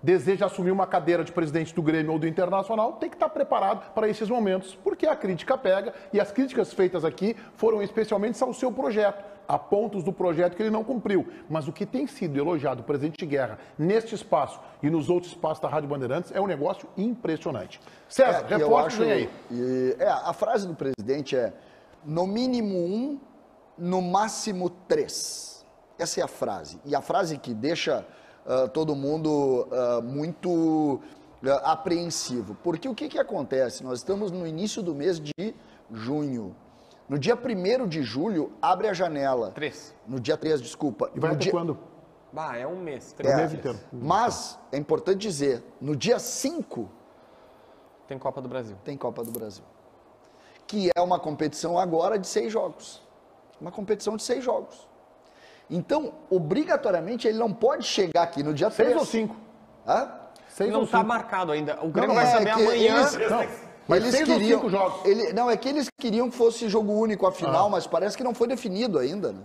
deseja assumir uma cadeira de presidente do Grêmio ou do Internacional tem que estar preparado para esses momentos, porque a crítica pega e as críticas feitas aqui foram especialmente ao seu projeto, a pontos do projeto que ele não cumpriu. Mas o que tem sido elogiado do presidente Guerra neste espaço e nos outros espaços da Rádio Bandeirantes é um negócio impressionante. César, reforço aí. A frase do presidente é no mínimo 1, no máximo 3. Essa é a frase. E a frase que deixa todo mundo muito apreensivo. Porque o que acontece? Nós estamos no início do mês de junho. No dia 1º de julho, abre a janela. 3. No dia 3, desculpa. E vai até quando? É um mês. 3 meses inteiro. Mas, é importante dizer, no dia 5... Tem Copa do Brasil. Tem Copa do Brasil. Que é uma competição agora de 6 jogos. Uma competição de 6 jogos. Então, obrigatoriamente, ele não pode chegar aqui no dia 3. 6 ou 5? Hã? 6 não está marcado ainda. O Grêmio vai saber amanhã. Eles queriam, é que eles queriam que fosse jogo único a final, mas parece que não foi definido ainda, né?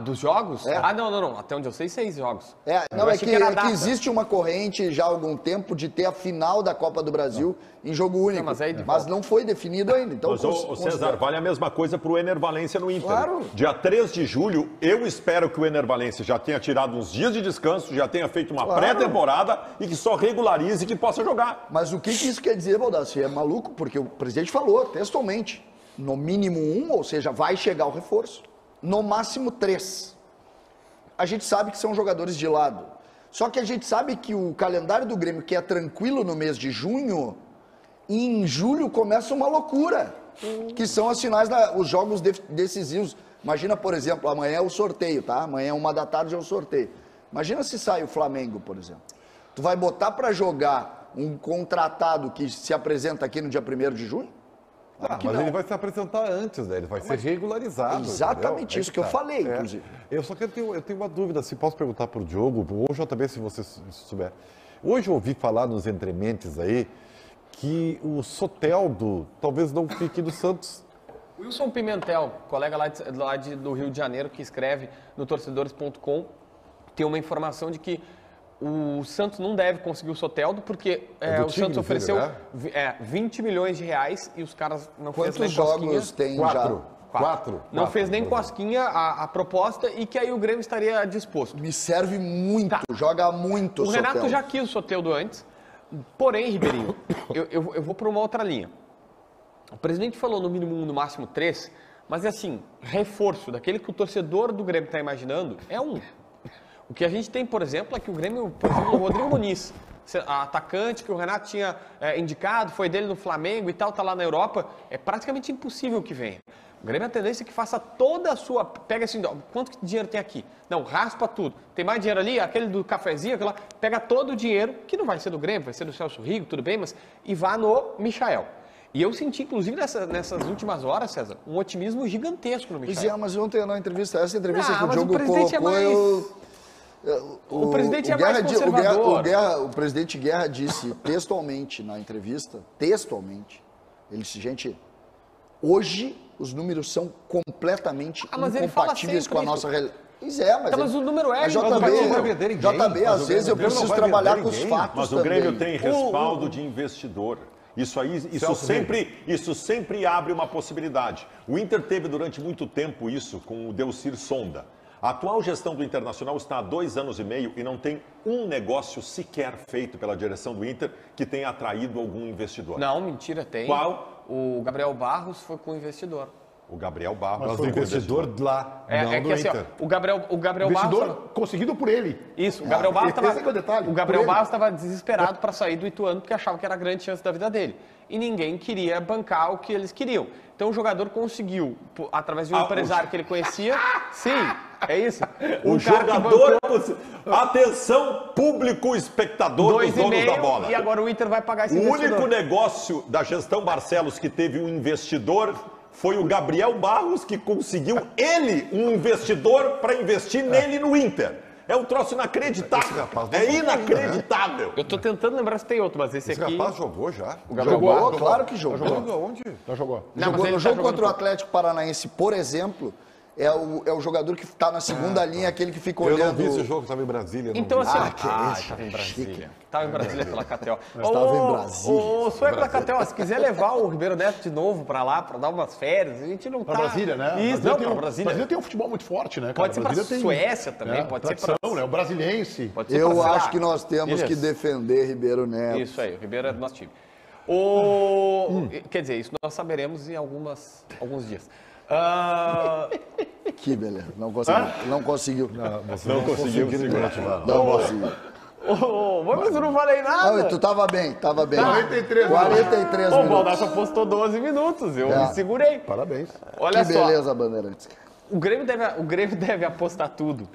Dos jogos? É. Não. Até onde eu sei, 6 jogos. É que existe uma corrente já há algum tempo de ter a final da Copa do Brasil em jogo único. Mas não foi definido ainda. Então, mas, César, vale a mesma coisa para o Ener Valencia no Inter. Claro. Dia 3 de julho, eu espero que o Ener Valencia já tenha tirado uns dias de descanso, já tenha feito uma pré-temporada e que só regularize e que possa jogar. Mas o que isso quer dizer, Baldassi? É maluco, porque o presidente falou textualmente. No mínimo 1, ou seja, vai chegar o reforço. No máximo 3. A gente sabe que são jogadores de lado. Só que a gente sabe que o calendário do Grêmio, que é tranquilo no mês de junho, em julho começa uma loucura, que são as finais, os jogos decisivos. Imagina, por exemplo, amanhã é o sorteio, tá? Amanhã, 1h é o sorteio. Imagina se sai o Flamengo, por exemplo. Tu vai botar para jogar um contratado que se apresenta aqui no dia 1º de junho? Mas ele vai se apresentar antes, né? Ele vai ser regularizado. Exatamente entendeu? isso que eu falei, inclusive. Eu só que eu tenho uma dúvida, se posso perguntar para o Diogo, ou JB, se você souber. Hoje eu ouvi falar nos entrementes aí que o Soteldo talvez não fique do Santos. Wilson Pimentel, colega do Rio de Janeiro, que escreve no torcedores.com, tem uma informação de que o Santos não deve conseguir o Soteldo, porque o Santos ofereceu 20 milhões de reais e os caras não fez nem cosquinha. Quantos jogos tem Quatro. já? Quatro. Não fez nem cosquinha a proposta e que aí o Grêmio estaria disposto. Me serve muito, joga muito O Renato Soteldo. já quis o Soteldo antes, porém, Ribeirinho, eu vou para uma outra linha. O presidente falou no mínimo 1, no máximo 3, mas assim, reforço daquele que o torcedor do Grêmio está imaginando é 1. O que a gente tem, por exemplo, é que o Grêmio, por exemplo, o Rodrigo Muniz, atacante que o Renato tinha indicado, foi dele no Flamengo e tal, tá lá na Europa, é praticamente impossível que venha. O Grêmio, a tendência é que faça toda a sua... Pega assim, quanto dinheiro tem aqui? Não, raspa tudo. Tem mais dinheiro ali? Aquele do cafezinho, aquela... Pega todo o dinheiro, que não vai ser do Grêmio, vai ser do Celso Rigo, tudo bem, mas... E vá no Michael. E eu senti, inclusive, nessas últimas horas, César, um otimismo gigantesco no Michael. Pois é, mas ontem na entrevista, essa entrevista que o mas Diogo o presidente colocou, o presidente é mais conservador. O presidente Guerra disse textualmente na entrevista, ele disse, gente, hoje os números são completamente mas ele fala incompatíveis com a sempre nossa realidade. Pois é, mas o número é JB, às vezes eu preciso trabalhar com os fatos Mas o Grêmio tem respaldo de investidor. Isso sempre abre uma possibilidade. O Inter teve durante muito tempo isso com o Delcir Sonda. A atual gestão do Internacional está há 2 anos e meio e não tem um negócio sequer feito pela direção do Inter que tenha atraído algum investidor. Não, mentira, tem. Qual? O Gabriel Barros foi com o investidor. O Gabriel Barros Mas foi o investidor lá, não do assim, Inter. O Gabriel Investidor Barros... conseguido por ele. Isso, o Gabriel Barros estava... Esse é o detalhe, O Gabriel por ele. Barros estava desesperado para sair do Ituano porque achava que era a grande chance da vida dele. E ninguém queria bancar o que eles queriam. Então o jogador conseguiu, através de um empresário que ele conhecia... Sim, é isso. O jogador... Atenção, público espectador dos donos da bola. E agora o Inter vai pagar esse O investidor. único negócio da gestão Barcelos que teve um investidor foi o Gabriel Barros, que conseguiu ele um investidor para investir nele no Inter. É um troço inacreditável. É inacreditável. Eu tô tentando lembrar se tem outro, mas esse aqui... rapaz jogou já. O Gabriel Jogou, Barros... claro que jogou. Jogou onde? Já jogou. Não, mas Jogou ele no tá jogo jogando contra o Atlético Paranaense, por exemplo, é o jogador que está na segunda linha, aquele que fica Eu não olhando... vi esse jogo, estava em Brasília. não Então vi. assim, isso. estava em Brasília. Estava em Brasília pela Catel. Estava em Brasília. Ô, Sueco da Catel, se quiser levar o Ribeiro Neto de novo para lá, para dar umas férias, a gente não tá... Pra Brasília, né? Isso, não, para Brasília. Brasília tem um futebol muito forte, né, cara? Pode ser para Brasília tem, Suécia também, pode ser tradição, para... né? O brasiliense. Pode ser pra, Eu sei lá, acho que nós temos Ilhas. que defender Ribeiro Neto. Isso aí, o Ribeiro é do nosso time. Quer dizer, isso nós saberemos em alguns dias. Que beleza, não conseguiu. Não conseguiu. Não conseguiu segurar. Não conseguiu. Mas eu não falei nada. Não, tu tava bem. 43 43 O minutos. Valdar só postou 12 minutos, eu me segurei. Parabéns. Olha Que só, beleza, Bandeirantes. o Grêmio deve apostar tudo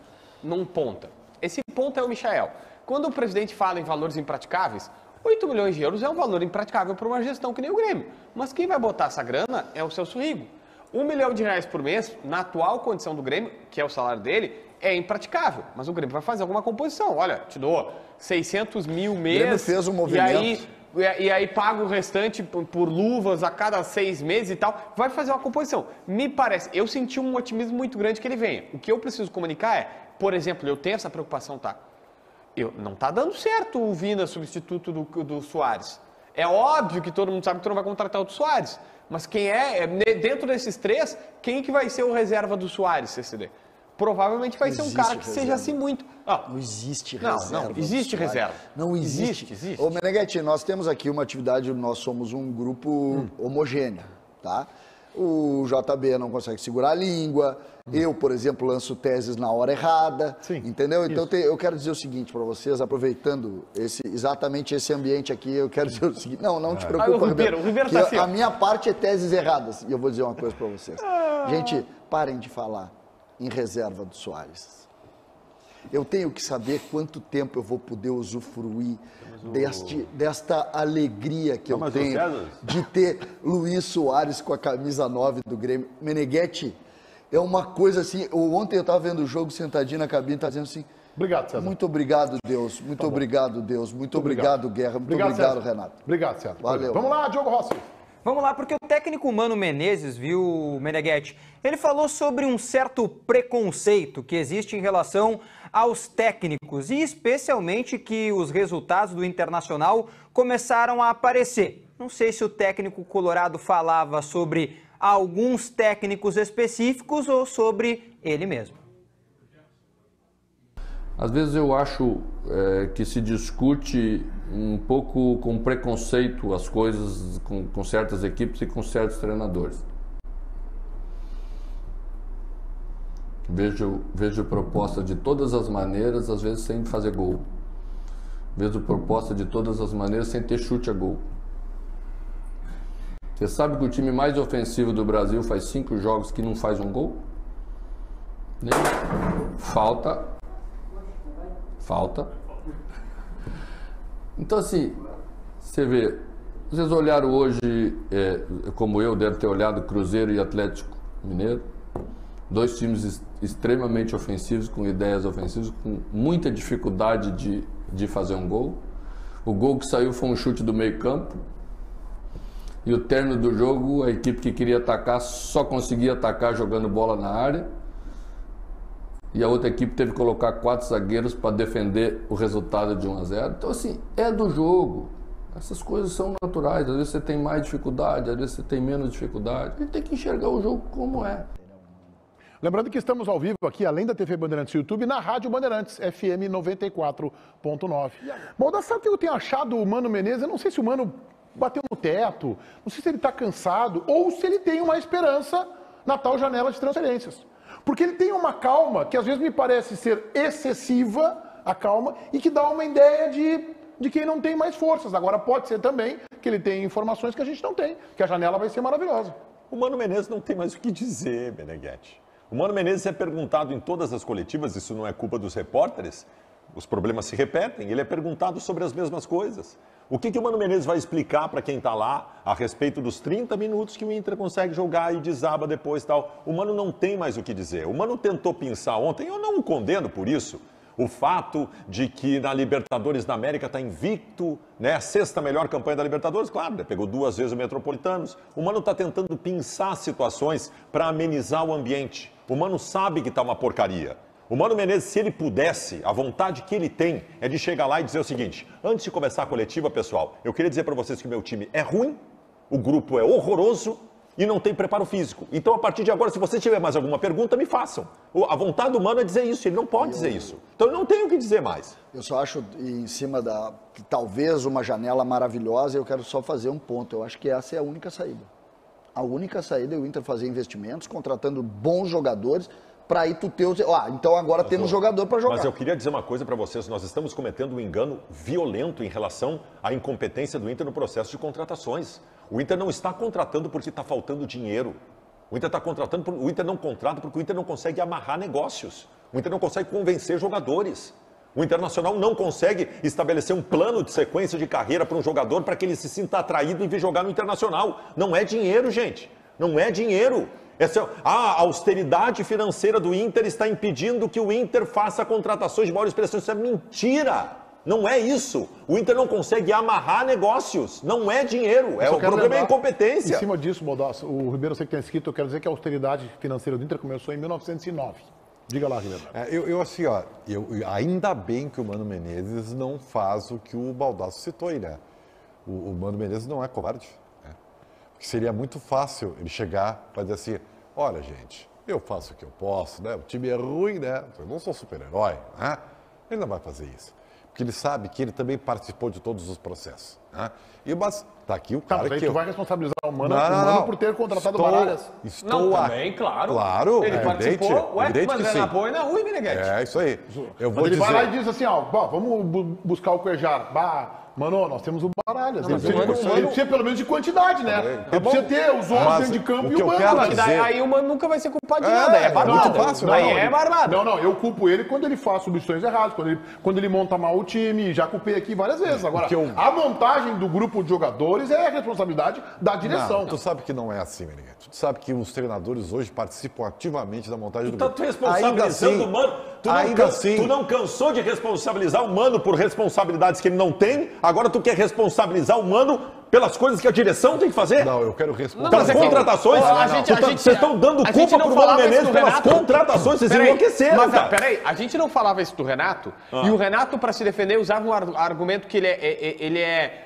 num ponta. Esse ponta é o Michael. Quando o presidente fala em valores impraticáveis, 8 milhões de euros é um valor impraticável para uma gestão que nem o Grêmio. Mas quem vai botar essa grana é o Celso Rigo. R$1 milhão por mês, na atual condição do Grêmio, que é o salário dele, é impraticável. Mas o Grêmio vai fazer alguma composição. Olha, te dou 600 mil mês. O Grêmio fez um movimento. E aí paga o restante por luvas a cada 6 meses e tal. Vai fazer uma composição. Me parece, eu senti um otimismo muito grande que ele venha. O que eu preciso comunicar é, por exemplo, eu tenho essa preocupação, tá? Não tá dando certo o Vina, substituto do Soares. É óbvio que todo mundo sabe que tu não vai contratar o Soares. Mas quem dentro desses 3, quem que vai ser o reserva do Soares, CCD? Provavelmente vai ser um cara que seja assim muito... Não existe reserva. Não, existe reserva. Não existe. Existe. Ô, Meneghetti, nós temos aqui uma atividade, nós somos um grupo homogêneo, tá? o JB não consegue segurar a língua, eu, por exemplo, lanço teses na hora errada, entendeu? Então eu quero dizer o seguinte para vocês, aproveitando exatamente esse ambiente aqui, eu quero dizer o seguinte, não te preocupa, Ribeiro que tá assim, a minha parte é teses erradas, e eu vou dizer uma coisa para vocês. Gente, parem de falar em reserva do Soares. Eu tenho que saber quanto tempo eu vou poder usufruir desta alegria que eu tenho de ter Luiz Soares com a camisa 9 do Grêmio. Meneghetti, é uma coisa assim, ontem eu estava vendo o jogo sentadinho na cabine, tá dizendo assim, obrigado, César. Muito obrigado, Deus, muito obrigado, Deus, muito obrigado, Guerra, muito obrigado, Renato. Obrigado, César. Valeu. Vamos lá, Diogo Rossi. Vamos lá, porque o técnico Mano Menezes, viu, Meneghetti, ele falou sobre um certo preconceito que existe em relação aos técnicos e especialmente que os resultados do Internacional começaram a aparecer. Não sei se o técnico colorado falava sobre alguns técnicos específicos ou sobre ele mesmo. Às vezes eu acho que se discute um pouco com preconceito as coisas com certas equipes e com certos treinadores. Vejo proposta de todas as maneiras, às vezes sem fazer gol. Vejo proposta de todas as maneiras sem ter chute a gol. Você sabe que o time mais ofensivo do Brasil faz 5 jogos que não faz um gol? Falta. Então assim, você vê, vocês olharam hoje, como eu, deve ter olhado Cruzeiro e Atlético Mineiro, 2 times extremamente ofensivos, com ideias ofensivas, com muita dificuldade de fazer um gol. O gol que saiu foi um chute do meio campo, e o término do jogo, a equipe que queria atacar só conseguia atacar jogando bola na área, e a outra equipe teve que colocar 4 zagueiros para defender o resultado de 1-0. Então assim, é do jogo. Essas coisas são naturais. Às vezes você tem mais dificuldade, às vezes você tem menos dificuldade. A gente tem que enxergar o jogo como é. Lembrando que estamos ao vivo aqui, além da TV Bandeirantes YouTube, na Rádio Bandeirantes, FM 94.9. Bom, sabe o que eu tenho achado o Mano Menezes? Eu não sei se o Mano bateu no teto, não sei se ele está cansado, ou se ele tem uma esperança na tal janela de transferências. Porque ele tem uma calma que às vezes me parece ser excessiva, a calma, e que dá uma ideia de quem não tem mais forças. Agora pode ser também que ele tem informações que a gente não tem, que a janela vai ser maravilhosa. O Mano Menezes não tem mais o que dizer, Meneghetti. O Mano Menezes é perguntado em todas as coletivas, isso não é culpa dos repórteres, os problemas se repetem, ele é perguntado sobre as mesmas coisas. O que o Mano Menezes vai explicar para quem está lá a respeito dos 30 minutos que o Inter consegue jogar e desaba depois e tal? O Mano não tem mais o que dizer. O Mano tentou pensar ontem, eu não o condeno por isso, o fato de que na Libertadores da América está invicto, né? A 6ª melhor campanha da Libertadores, claro, né? Pegou 2 vezes o Metropolitanos. O Mano está tentando pensar situações para amenizar o ambiente. O Mano sabe que está uma porcaria. O Mano Menezes, se ele pudesse, a vontade que ele tem é de chegar lá e dizer o seguinte: antes de começar a coletiva, pessoal, eu queria dizer para vocês que o meu time é ruim, o grupo é horroroso e não tem preparo físico. Então, a partir de agora, se vocês tiverem mais alguma pergunta, me façam. A vontade do Mano é dizer isso, ele não pode dizer isso. Então, ele não tem o que dizer mais. Eu só acho, em cima talvez uma janela maravilhosa, eu quero só fazer um ponto. Eu acho que essa é a única saída. A única saída é o Inter fazer investimentos, contratando bons jogadores, para aí tu ter os... então agora temos jogador para jogar. Mas eu queria dizer uma coisa para vocês, nós estamos cometendo um engano violento em relação à incompetência do Inter no processo de contratações. O Inter não está contratando porque está faltando dinheiro. O Inter está contratando, o Inter não contrata porque o Inter não consegue amarrar negócios. O Inter não consegue convencer jogadores. O Internacional não consegue estabelecer um plano de sequência de carreira para um jogador para que ele se sinta atraído e vir jogar no Internacional. Não é dinheiro, gente. Não é dinheiro. A austeridade financeira do Inter está impedindo que o Inter faça contratações de maior expressão. Isso é mentira. Não é isso. O Inter não consegue amarrar negócios. Não é dinheiro. O problema é a incompetência. Em cima disso, Baldassi, o Ribeiro, você que tem escrito, eu quero dizer que a austeridade financeira do Inter começou em 1909. Diga lá, Ribeiro. Ainda bem que o Mano Menezes não faz o que o Baldassi citou aí, né? O Mano Menezes não é covarde. Porque seria muito fácil ele chegar para dizer assim: olha, gente, eu faço o que eu posso, né? O time é ruim, né? Eu não sou super-herói, né? Ele não vai fazer isso. Porque ele sabe que ele também participou de todos os processos. Né? Mas tá aqui o Tá, cara mas aí que... tu vai responsabilizar o Mano, Não. por ter contratado o Baralhas. Não, também, claro. Claro, ele participou. Ué, evidente mas que é sim. na boa e na rua, Meneghete. É, isso aí. Eu vou Mas ele dizer... vai lá e diz assim, ó, vamos buscar o Cuejar. Mano, nós temos o Baralhas. Ele precisa pelo menos de quantidade, né? Ele precisa ter os 11 dentro de campo e o Mano. Aí o Mano nunca vai ser culpado de nada, é barbada. muito fácil, aí é barbada. Não, eu culpo ele quando ele faz substituições erradas, quando ele monta mal o time, já culpei aqui várias vezes. Agora, a montagem do grupo de jogadores é a responsabilidade da direção. Não, tu sabe que não é assim, Meneghete. Tu sabe que os treinadores hoje participam ativamente da montagem do Então, grupo. tu responsabilizando o Mano. Tu não cansou de responsabilizar o Mano por responsabilidades que ele não tem? Agora tu quer responsabilizar o Mano pelas coisas que a direção tem que fazer? Não, eu quero responsabilizar. Pelas contratações? Vocês estão dando culpa pro Mano Menezes pelas contratações, vocês enlouqueceram, mas, cara. peraí, a gente não falava isso do Renato, e o Renato, para se defender, usava um argumento que ele é...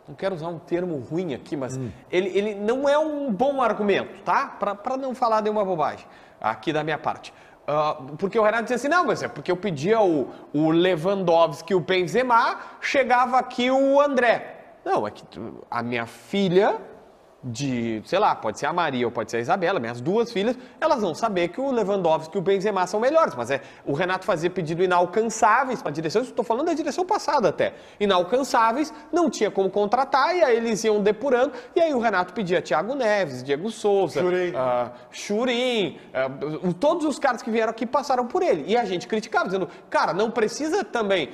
Não quero usar um termo ruim aqui, mas ele não é um bom argumento, tá? Para não falar nenhuma bobagem aqui da minha parte. Porque o Renato dizia assim, não, mas é porque eu pedia o Lewandowski e o Benzema, chegava aqui o André. Não, é que a minha filha sei lá, pode ser a Maria ou pode ser a Isabela, minhas duas filhas, elas vão saber que o Lewandowski e o Benzema são melhores, mas o Renato fazia pedido inalcançáveis para a direção, estou falando da direção passada até, inalcançáveis, não tinha como contratar, e aí eles iam depurando, e aí o Renato pedia Thiago Neves, Diego Souza, Churin, todos os caras que vieram aqui passaram por ele, e a gente criticava, dizendo, cara, não precisa também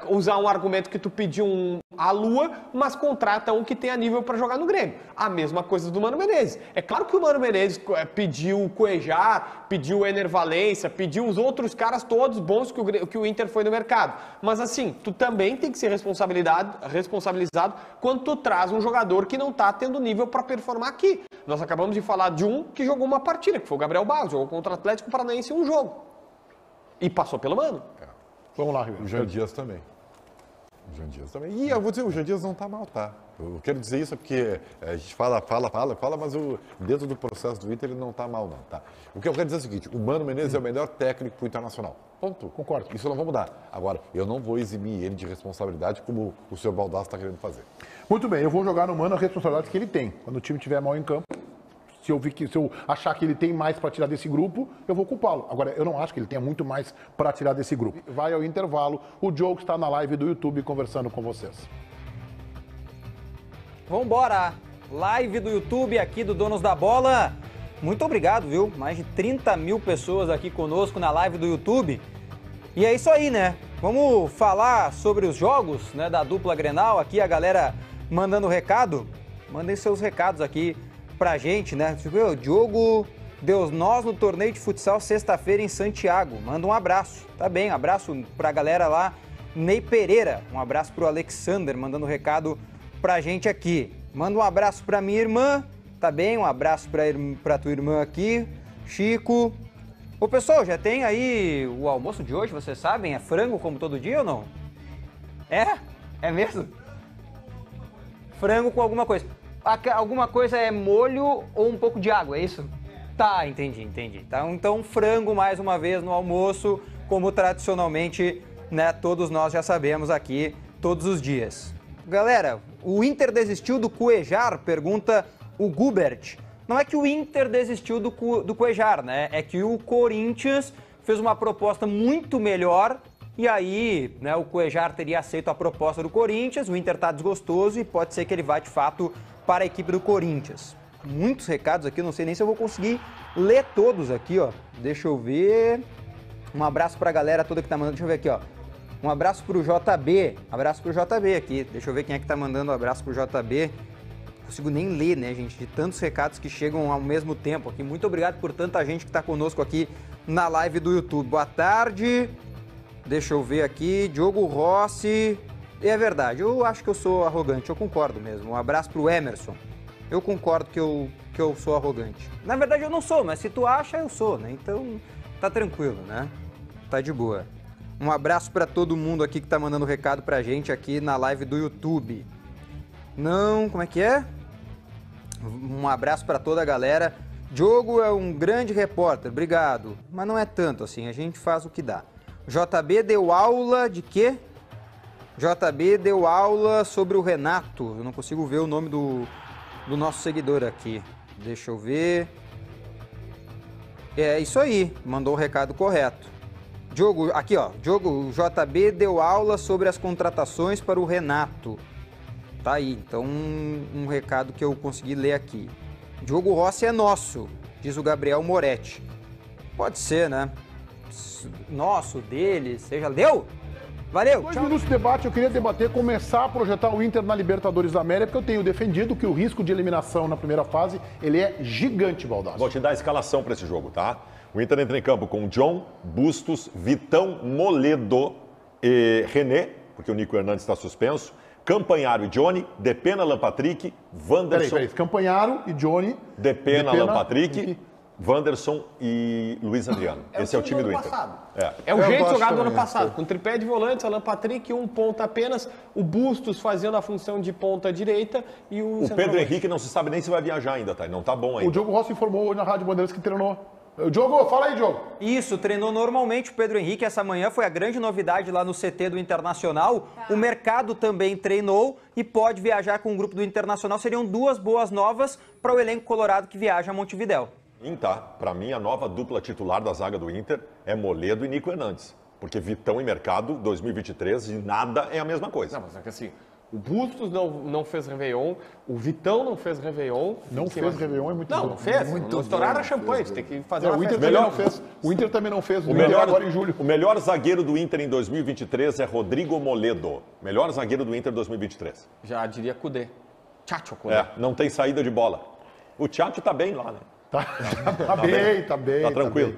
usar um argumento que tu pediu a Lua, mas contrata um que tenha nível para jogar no Grêmio. A mesma coisa do Mano Menezes. É claro que o Mano Menezes pediu o Cuejar, pediu o Ener Valencia, pediu os outros caras todos bons que o Inter foi no mercado. Mas assim, tu também tem que ser responsabilizado quando tu traz um jogador que não tá tendo nível para performar aqui. Nós acabamos de falar de um que jogou uma partida, que foi o Gabriel Barros, jogou contra o Atlético Paranaense um jogo. E passou pelo Mano. Vamos lá, Ribeiro. O Jean Dias também. E eu vou dizer, o Jean Dias não tá mal, tá? Eu quero dizer isso porque a gente fala, mas dentro do processo do Inter ele não tá mal, não, tá? O que eu quero dizer é o seguinte, o Mano Menezes é o melhor técnico pro Internacional. Ponto. Concordo. Isso não vai mudar. Agora, eu não vou eximir ele de responsabilidade como o senhor Baldasso está querendo fazer. Muito bem, eu vou jogar no Mano a responsabilidade que ele tem. Quando o time estiver mal em campo, se eu achar que ele tem mais para tirar desse grupo, eu vou culpá-lo. Agora, eu não acho que ele tenha muito mais para tirar desse grupo. Vai ao intervalo, o Diogo está na live do YouTube conversando com vocês. Vambora! Live do YouTube aqui do Donos da Bola. Muito obrigado, viu? Mais de 30 mil pessoas aqui conosco na live do YouTube. E é isso aí, né? Vamos falar sobre os jogos, né, da dupla Grenal. Aqui a galera mandando recado. Mandem seus recados aqui pra gente, né? Tipo, o Diogo deu nós no torneio de futsal sexta-feira em Santiago. Manda um abraço. Tá bem, um abraço pra galera lá. Ney Pereira, um abraço pro Alexander, mandando recado pra gente aqui. Manda um abraço pra minha irmã, tá bem? Um abraço pra tua irmã aqui, Chico. Ô pessoal, já tem aí o almoço de hoje, vocês sabem? É frango como todo dia ou não? É? É mesmo? Frango com alguma coisa. Alguma coisa é molho ou um pouco de água, é isso? Tá, entendi. Tá, então frango mais uma vez no almoço, como tradicionalmente, né, todos nós já sabemos aqui, todos os dias. Galera, o Inter desistiu do Cuejar? Pergunta o Gubert. Não é que o Inter desistiu do Cuejar, né? É que o Corinthians fez uma proposta muito melhor e aí, né, o Cuejar teria aceito a proposta do Corinthians, o Inter tá desgostoso e pode ser que ele vá de fato para a equipe do Corinthians. Muitos recados aqui, não sei nem se eu vou conseguir ler todos aqui, ó. Deixa eu ver. Um abraço pra galera toda que tá mandando. Deixa eu ver aqui, ó. Um abraço pro JB. Abraço pro JB aqui. Deixa eu ver quem é que tá mandando um abraço pro JB. Não consigo nem ler, né, gente? De tantos recados que chegam ao mesmo tempo aqui. Muito obrigado por tanta gente que tá conosco aqui na live do YouTube. Boa tarde. Deixa eu ver aqui. Diogo Rossi. É verdade, eu acho que eu sou arrogante, eu concordo mesmo. Um abraço pro Emerson. Eu concordo que eu sou arrogante. Na verdade eu não sou, mas se tu acha, eu sou, né? Então tá tranquilo, né? Tá de boa. Um abraço pra todo mundo aqui que tá mandando recado pra gente aqui na live do YouTube. Não, como é que é? Um abraço pra toda a galera. Diogo é um grande repórter, obrigado. Mas não é tanto assim, a gente faz o que dá. JB deu aula de quê? JB deu aula sobre o Renato. Eu não consigo ver o nome do nosso seguidor aqui. Deixa eu ver. É isso aí, mandou o recado correto. Diogo, aqui ó, Diogo, JB deu aula sobre as contratações para o Renato. Tá aí, então um recado que eu consegui ler aqui. Diogo Rossi é nosso, diz o Gabriel Moretti. Pode ser, né? Nosso, dele, seja... Deu? Valeu, 2 tchau. minutos de debate, eu queria debater, começar a projetar o Inter na Libertadores da América, porque eu tenho defendido que o risco de eliminação na primeira fase, ele é gigante, Baldassi. Vou te dar a escalação para esse jogo, tá? O Inter entra em campo com John, Bustos, Vitão, Moledo e René, porque o Nico Hernandes está suspenso, Campanharo e Johnny, Depena, Alan Patrick, Wanderson... Peraí, Campanharo e Johnny... Depena, Alan Patrick, Wanderson e Luiz Adriano. Esse é o time do Inter. É o jeito jogado do ano passado, com tripé de volantes, Alan Patrick, um ponta apenas, o Bustos fazendo a função de ponta direita e o Pedro Henrique não se sabe nem se vai viajar ainda, tá? Não tá bom ainda. O Diogo Rossi informou hoje na Rádio Bandeirantes que treinou. Diogo, fala aí, Diogo. Isso, treinou normalmente o Pedro Henrique essa manhã, foi a grande novidade lá no CT do Internacional. O mercado também treinou e pode viajar com o grupo do Internacional. Seriam 2 boas novas para o elenco colorado que viaja a Montevidéu. Tá. Para mim, a nova dupla titular da zaga do Inter é Moledo e Nico Hernandes. Porque Vitão e Mercado, 2023, e nada é a mesma coisa. Não, mas é que assim, o Bustos não fez Réveillon, o Vitão não fez Réveillon. Não fez Réveillon, é muito bom. Não fez. Não estouraram a champanhe, tem que fazer uma o Inter festa. também não fez. O Inter também não fez. Agora em julho. O melhor zagueiro do Inter em 2023 é Rodrigo Moledo. Melhor zagueiro do Inter em 2023. Já diria Kudê. Tchatcho Kudê. Não tem saída de bola. O Tchatcho tá bem lá, né? Tá bem. Tá tranquilo. Tá bem.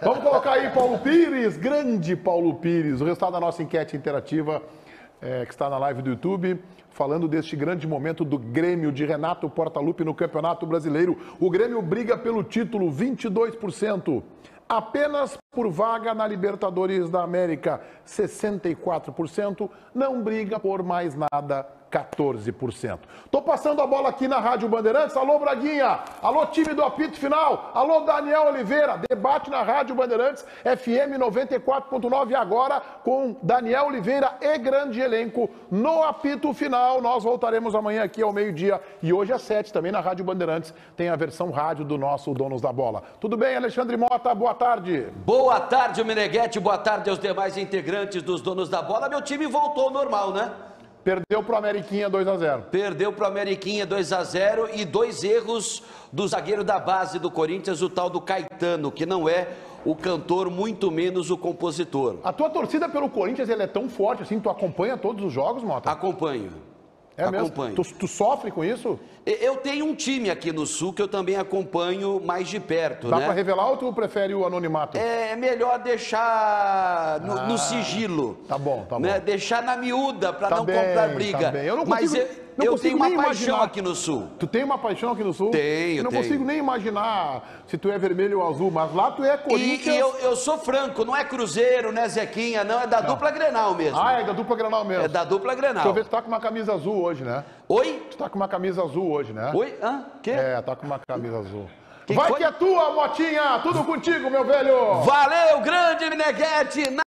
Vamos colocar aí Paulo Pires, grande Paulo Pires, o resultado da nossa enquete interativa que está na live do YouTube, falando deste grande momento do Grêmio de Renato Portaluppi no Campeonato Brasileiro. O Grêmio briga pelo título, 22%. Apenas por vaga na Libertadores da América, 64%. Não briga por mais nada, 14%. Tô passando a bola aqui na Rádio Bandeirantes. Alô, Braguinha. Alô, time do apito final. Alô, Daniel Oliveira. Debate na Rádio Bandeirantes, FM 94.9 agora com Daniel Oliveira e grande elenco no apito final. Nós voltaremos amanhã aqui ao meio-dia e hoje às 7 também na Rádio Bandeirantes tem a versão rádio do nosso Donos da Bola. Tudo bem, Alexandre Mota? Boa tarde. Boa tarde, Meneghetti. Boa tarde aos demais integrantes dos Donos da Bola. Meu time voltou ao normal, né? Perdeu pro Ameriquinha 2-0. Perdeu pro Ameriquinha 2-0 e 2 erros do zagueiro da base do Corinthians, o tal do Caetano, que não é o cantor, muito menos o compositor. A tua torcida pelo Corinthians, ele é tão forte assim, tu acompanha todos os jogos, Mota? Acompanho. É Acompanho. Mesmo? Tu sofre com isso? Eu tenho um time aqui no Sul que eu também acompanho mais de perto, Dá né? pra revelar ou tu prefere o anonimato? É melhor deixar no sigilo. Tá bom, tá bom. Né? Deixar na miúda pra Tá não bem, comprar briga. tá bem. Eu não Mas consigo- não eu consigo tenho uma nem paixão imaginar. aqui no Sul. Tu tem uma paixão aqui no Sul? Tenho, Eu não tenho. consigo nem imaginar se tu é vermelho ou azul, mas lá tu é Corinthians. E eu sou franco, não é Cruzeiro, não é Zequinha, não, é da dupla Grenal mesmo. Ah, é da dupla Grenal mesmo. É da dupla Grenal. Deixa eu ver se tu tá com uma camisa azul hoje, né? Oi? Tu tá com uma camisa azul hoje, né? Oi? Hã? Quê? É, tá com uma camisa azul. Que Vai foi? que é tua, Motinha! Tudo contigo, meu velho! Valeu, grande Meneghetti!